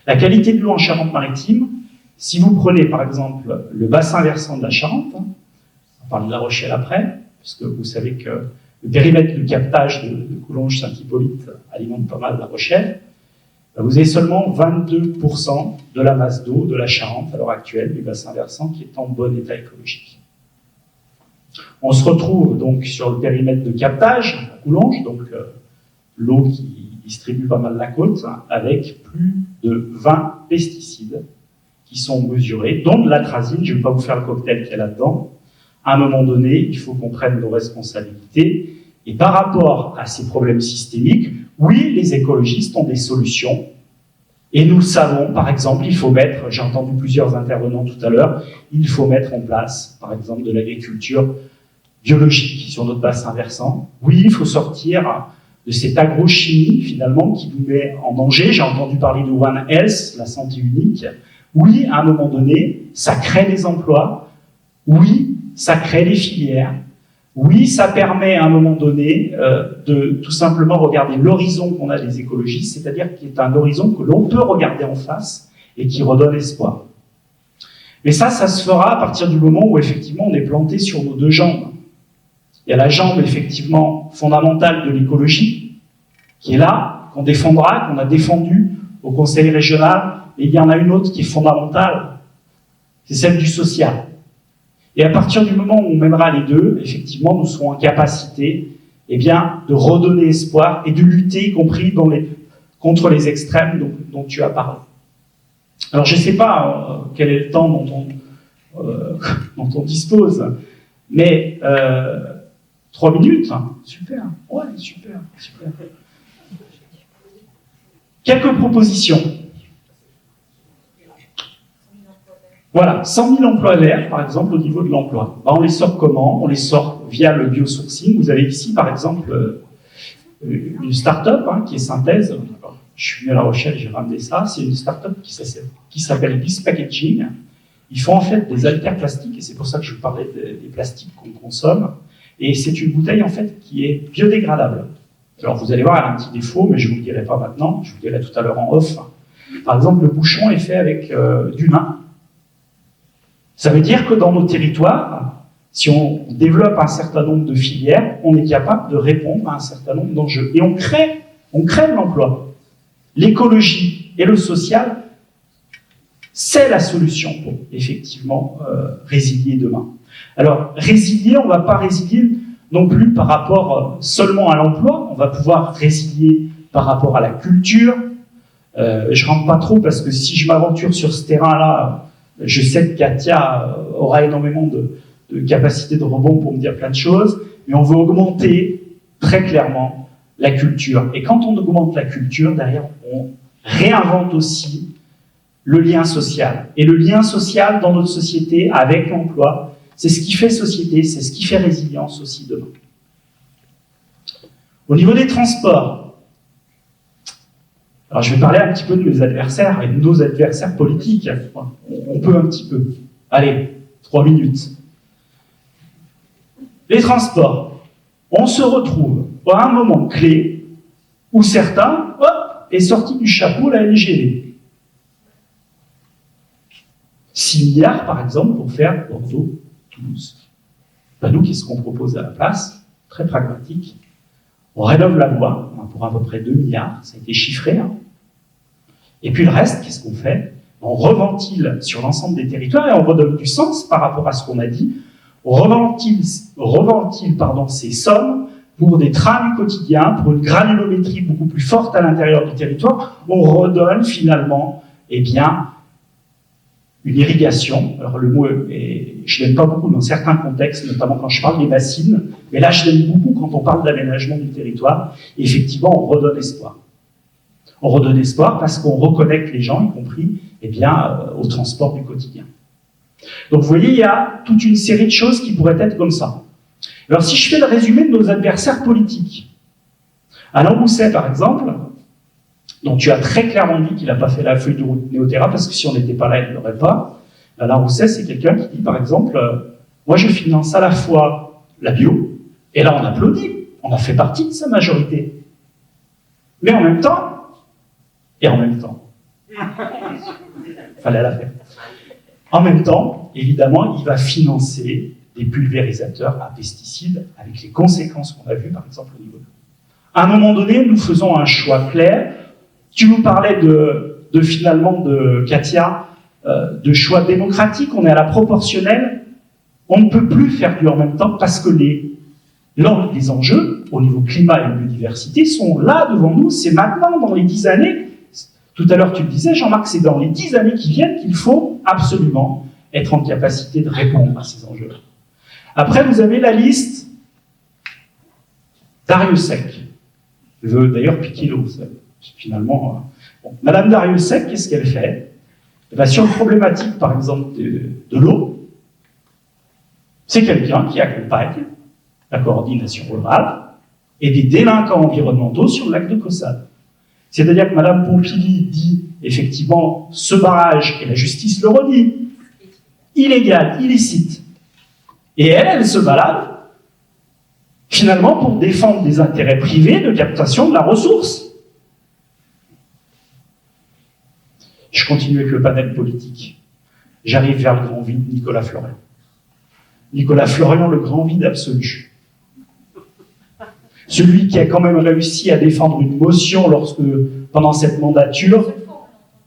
La qualité de l'eau en Charente-Maritime, si vous prenez par exemple le bassin versant de la Charente, on parle de La Rochelle après, puisque vous savez que le périmètre de captage de Coulonges-Saint-Hippolyte alimente pas mal La Rochelle, vous avez seulement 22% de la masse d'eau de la Charente à l'heure actuelle, du bassin versant, qui est en bon état écologique. On se retrouve donc sur le périmètre de captage à Coulonges, donc l'eau qui distribue pas mal la côte, avec plus de 20 pesticides qui sont mesurés, dont de l'atrazine. Je ne vais pas vous faire le cocktail qu'il y a là-dedans. À un moment donné, il faut qu'on prenne nos responsabilités. Et par rapport à ces problèmes systémiques, oui, les écologistes ont des solutions. Et nous le savons, par exemple, il faut mettre, j'ai entendu plusieurs intervenants tout à l'heure, il faut mettre en place, par exemple, de l'agriculture biologique sur notre bassin versant. Oui, il faut sortir de cette agrochimie, finalement, qui nous met en danger. J'ai entendu parler de One Health, la santé unique. Oui, à un moment donné, ça crée des emplois. Oui, ça crée des filières. Oui, ça permet à un moment donné de tout simplement regarder l'horizon qu'on a des écologistes, c'est-à-dire qu'il est un horizon que l'on peut regarder en face et qui redonne espoir. Mais ça se fera à partir du moment où effectivement on est planté sur nos 2 jambes. Il y a la jambe effectivement fondamentale de l'écologie qui est là, qu'on défendra, qu'on a défendue au Conseil régional, et il y en a une autre qui est fondamentale, c'est celle du social. Et à partir du moment où on mènera les deux, effectivement, nous serons en capacité de redonner espoir et de lutter, y compris contre les extrêmes dont tu as parlé. Alors, je ne sais pas quel est le temps dont on dispose, mais 3 minutes, super, ouais, super. Quelques propositions. Voilà, 100 000 emplois verts, par exemple, au niveau de l'emploi. On les sort comment? On les sort via le biosourcing. Vous avez ici, par exemple, une start-up qui est Synthèse. Je suis venu à La Rochelle, j'ai ramené ça. C'est une start-up qui s'appelle Bis Packaging. Ils font en fait des haltères-plastiques, et c'est pour ça que je vous parlais des plastiques qu'on consomme. Et c'est une bouteille, en fait, qui est biodégradable. Alors, vous allez voir, elle a un petit défaut, mais je ne vous le dirai pas maintenant. Je vous le dirai tout à l'heure en off. Par exemple, le bouchon est fait avec du lin. Ça veut dire que dans nos territoires, si on développe un certain nombre de filières, on est capable de répondre à un certain nombre d'enjeux. Et on crée de l'emploi. L'écologie et le social, c'est la solution pour, effectivement, résilier demain. Alors, résilier, on ne va pas résilier non plus par rapport seulement à l'emploi, on va pouvoir résilier par rapport à la culture. Je rentre pas trop parce que si je m'aventure sur ce terrain-là, je sais que Katia aura énormément de capacité de rebond pour me dire plein de choses, mais on veut augmenter très clairement la culture. Et quand on augmente la culture, derrière, on réinvente aussi le lien social. Et le lien social dans notre société avec l'emploi, c'est ce qui fait société, c'est ce qui fait résilience aussi demain. Au niveau des transports, alors je vais parler un petit peu de mes adversaires et de nos adversaires politiques. On peut un petit peu. Allez, 3 minutes. Les transports. On se retrouve à un moment clé où certains, hop, est sorti du chapeau la LGV. 6 milliards, par exemple, pour faire Bordeaux-Toulouse. Ben nous, qu'est-ce qu'on propose à la place? Très pragmatique. On rénove la voie pour à peu près 2 milliards, ça a été chiffré. Hein. Et puis le reste, qu'est-ce qu'on fait? On reventile sur l'ensemble des territoires et on redonne du sens par rapport à ce qu'on a dit. On reventile ces sommes pour des trains du quotidien, pour une granulométrie beaucoup plus forte à l'intérieur du territoire. On redonne finalement, eh bien, une irrigation. Alors le mot, je l'aime pas beaucoup dans certains contextes, notamment quand je parle des bassines, mais là je l'aime beaucoup quand on parle d'aménagement du territoire. Et effectivement, on redonne espoir. On redonne espoir parce qu'on reconnecte les gens, y compris eh bien, au transport du quotidien. Donc vous voyez, il y a toute une série de choses qui pourraient être comme ça. Alors si je fais le résumé de nos adversaires politiques, Alain Rousset par exemple, dont tu as très clairement dit qu'il n'a pas fait la feuille de route Néoterra, parce que si on n'était pas là, il ne l'aurait pas. Alain Rousset, c'est quelqu'un qui dit par exemple, moi je finance à la fois la bio, et là on applaudit, on a fait partie de sa majorité. Mais en même temps, fallait la faire. En même temps, évidemment, il va financer des pulvérisateurs à pesticides avec les conséquences qu'on a vues, par exemple, au niveau de l'eau. À un moment donné, nous faisons un choix clair. Tu nous parlais finalement de Katia, de choix démocratique. On est à la proportionnelle. On ne peut plus faire du en même temps parce que les enjeux au niveau climat et biodiversité sont là devant nous. C'est maintenant, dans les 10 années. Tout à l'heure, tu le disais, Jean-Marc, c'est dans les 10 années qui viennent qu'il faut absolument être en capacité de répondre à ces enjeux. Après, vous avez la liste Dariussec. Je veux d'ailleurs piquer l'eau. Finalement, Madame Dariussec, qu'est-ce qu'elle fait? Sur une problématique, par exemple, de l'eau, c'est quelqu'un qui accompagne la coordination rurale et des délinquants environnementaux sur le lac de Caussade. C'est-à-dire que Mme Pompili dit, effectivement, ce barrage, et la justice le redit, illégal, illicite. Et elle se balade, finalement, pour défendre des intérêts privés de captation de la ressource. Je continue avec le panel politique. J'arrive vers le grand vide, Nicolas Florian. Nicolas Florian, le grand vide absolu. Celui qui a quand même réussi à défendre une motion pendant cette mandature,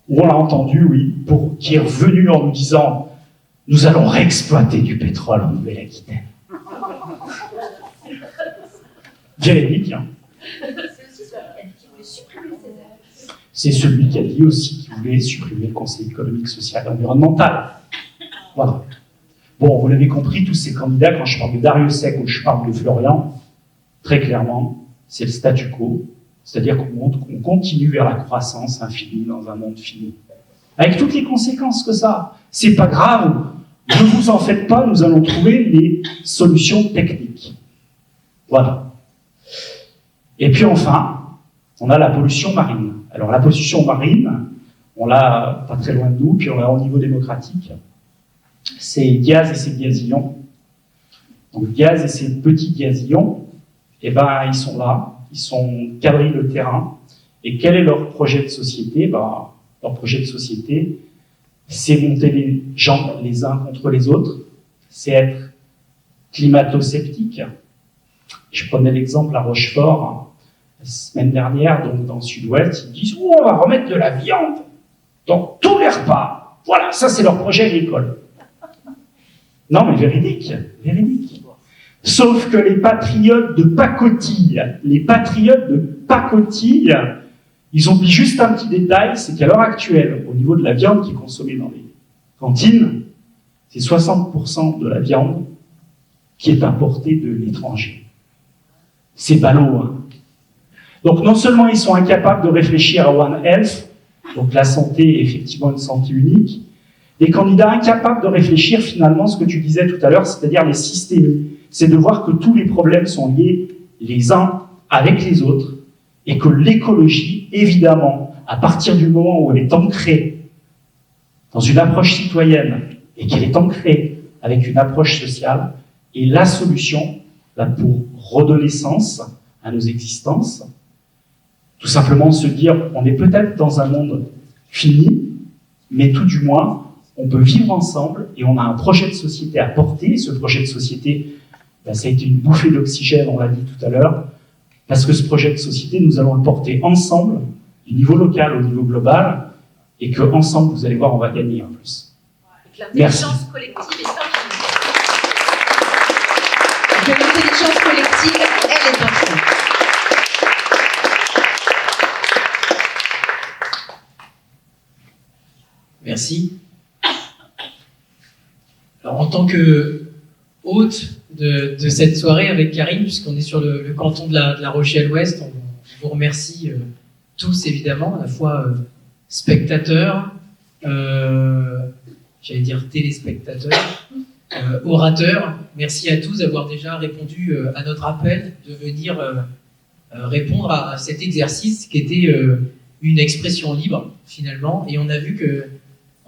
où on l'a entendu, oui, qui est revenu en nous disant « Nous allons réexploiter du pétrole en Nouvelle-Aquitaine. » Véridique, hein. C'est celui qui a dit aussi qu'il voulait supprimer le Conseil économique, social et environnemental. Voilà. Bon, vous l'avez compris, tous ces candidats, quand je parle de Dariussec ou je parle de Florian, très clairement, c'est le statu quo, c'est-à-dire qu'on continue vers la croissance infinie dans un monde fini. Avec toutes les conséquences que ça a. C'est pas grave, ne vous en faites pas, nous allons trouver les solutions techniques. Voilà. Et puis enfin, on a la pollution marine. Alors la pollution marine, on l'a pas très loin de nous, puis on l'a au niveau démocratique. Ces gaz et ces gazillons. Donc gaz et ces petits gazillons, eh ben, ils sont là, ils quadrillent le terrain. Et quel est leur projet de société? Leur projet de société, c'est monter les gens les uns contre les autres, c'est être climato-sceptique. Je prenais l'exemple à Rochefort, la semaine dernière, donc dans le sud-ouest, ils disent « Oh, on va remettre de la viande dans tous les repas. » Voilà, ça c'est leur projet agricole. Non, mais véridique. Sauf que les patriotes de pacotille, les patriotes de pacotille. Ils oublient juste un petit détail, c'est qu'à l'heure actuelle, au niveau de la viande qui est consommée dans les cantines, c'est 60% de la viande qui est importée de l'étranger. C'est ballot, hein. Donc non seulement ils sont incapables de réfléchir à One Health, donc la santé est effectivement une santé unique, les candidats incapables de réfléchir finalement ce que tu disais tout à l'heure, c'est-à-dire les systémies, c'est de voir que tous les problèmes sont liés les uns avec les autres, et que l'écologie, évidemment, à partir du moment où elle est ancrée dans une approche citoyenne, et qu'elle est ancrée avec une approche sociale, est la solution là, pour redonner sens à nos existences. Tout simplement se dire, on est peut-être dans un monde fini, mais tout du moins, on peut vivre ensemble et on a un projet de société à porter. Et ce projet de société, ben, ça a été une bouffée d'oxygène, on l'a dit tout à l'heure, parce que ce projet de société, nous allons le porter ensemble, du niveau local au niveau global, et que ensemble, vous allez voir, on va gagner en plus. L'intelligence collective est infinie. L'intelligence collective, elle est infinie. Merci. Alors, en tant que hôte de cette soirée avec Karine, puisqu'on est sur le canton de la Rochelle-Ouest, on vous remercie tous, évidemment, à la fois spectateurs, j'allais dire téléspectateurs, orateurs. Merci à tous d'avoir déjà répondu à notre appel de venir répondre à cet exercice qui était une expression libre, finalement, et on a vu que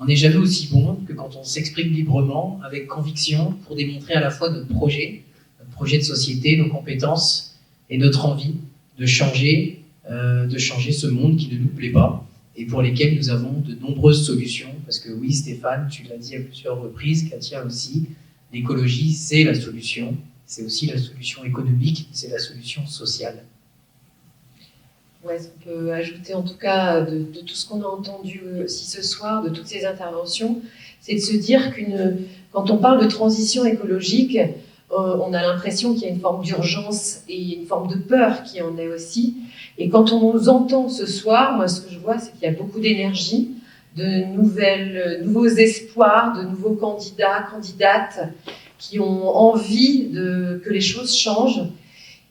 on n'est jamais aussi bon que quand on s'exprime librement, avec conviction, pour démontrer à la fois notre projet de société, nos compétences et notre envie de changer ce monde qui ne nous plaît pas et pour lesquels nous avons de nombreuses solutions. Parce que oui, Stéphane, tu l'as dit à plusieurs reprises, Katia aussi, l'écologie, c'est la solution. C'est aussi la solution économique, c'est la solution sociale. Ouais, ce qu'on peut ajouter en tout cas de tout ce qu'on a entendu aussi ce soir, de toutes ces interventions, c'est de se dire quand on parle de transition écologique, on a l'impression qu'il y a une forme d'urgence et une forme de peur qui en est aussi. Et quand on nous entend ce soir, moi ce que je vois, c'est qu'il y a beaucoup d'énergie, de nouveaux espoirs, de nouveaux candidats, candidates qui ont envie que les choses changent.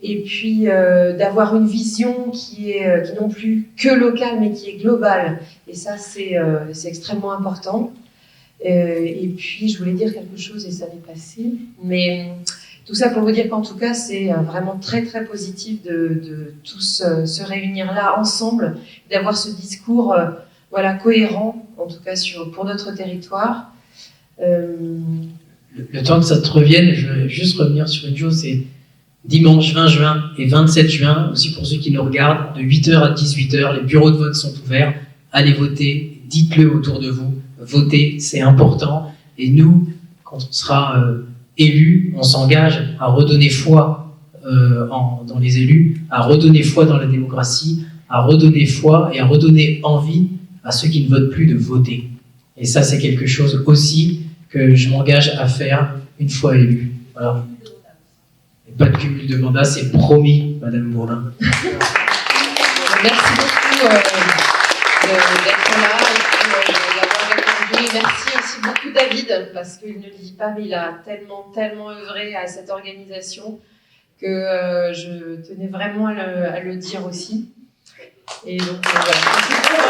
Et puis d'avoir une vision qui non plus que locale, mais qui est globale. Et ça, c'est extrêmement important. Et puis, je voulais dire quelque chose et ça m'est passé. Mais tout ça pour vous dire qu'en tout cas, c'est vraiment très, très positif de tous se réunir là, ensemble, d'avoir ce discours cohérent, en tout cas pour notre territoire. Le temps que ça te revienne, je vais juste revenir sur une chose, c'est dimanche 20 juin et 27 juin, aussi pour ceux qui nous regardent, de 8h à 18h, les bureaux de vote sont ouverts. Allez voter, dites-le autour de vous. Voter, c'est important. Et nous, quand on sera élus, on s'engage à redonner foi dans les élus, à redonner foi dans la démocratie, à redonner foi et à redonner envie à ceux qui ne votent plus de voter. Et ça, c'est quelque chose aussi que je m'engage à faire une fois élu. Voilà. Pas de cumul de mandat, c'est promis, Madame Bourdin. Merci beaucoup d'être là et d'avoir répondu. Merci aussi beaucoup David, parce qu'il ne le dit pas, mais il a tellement œuvré à cette organisation que je tenais vraiment à le dire aussi. Et donc voilà.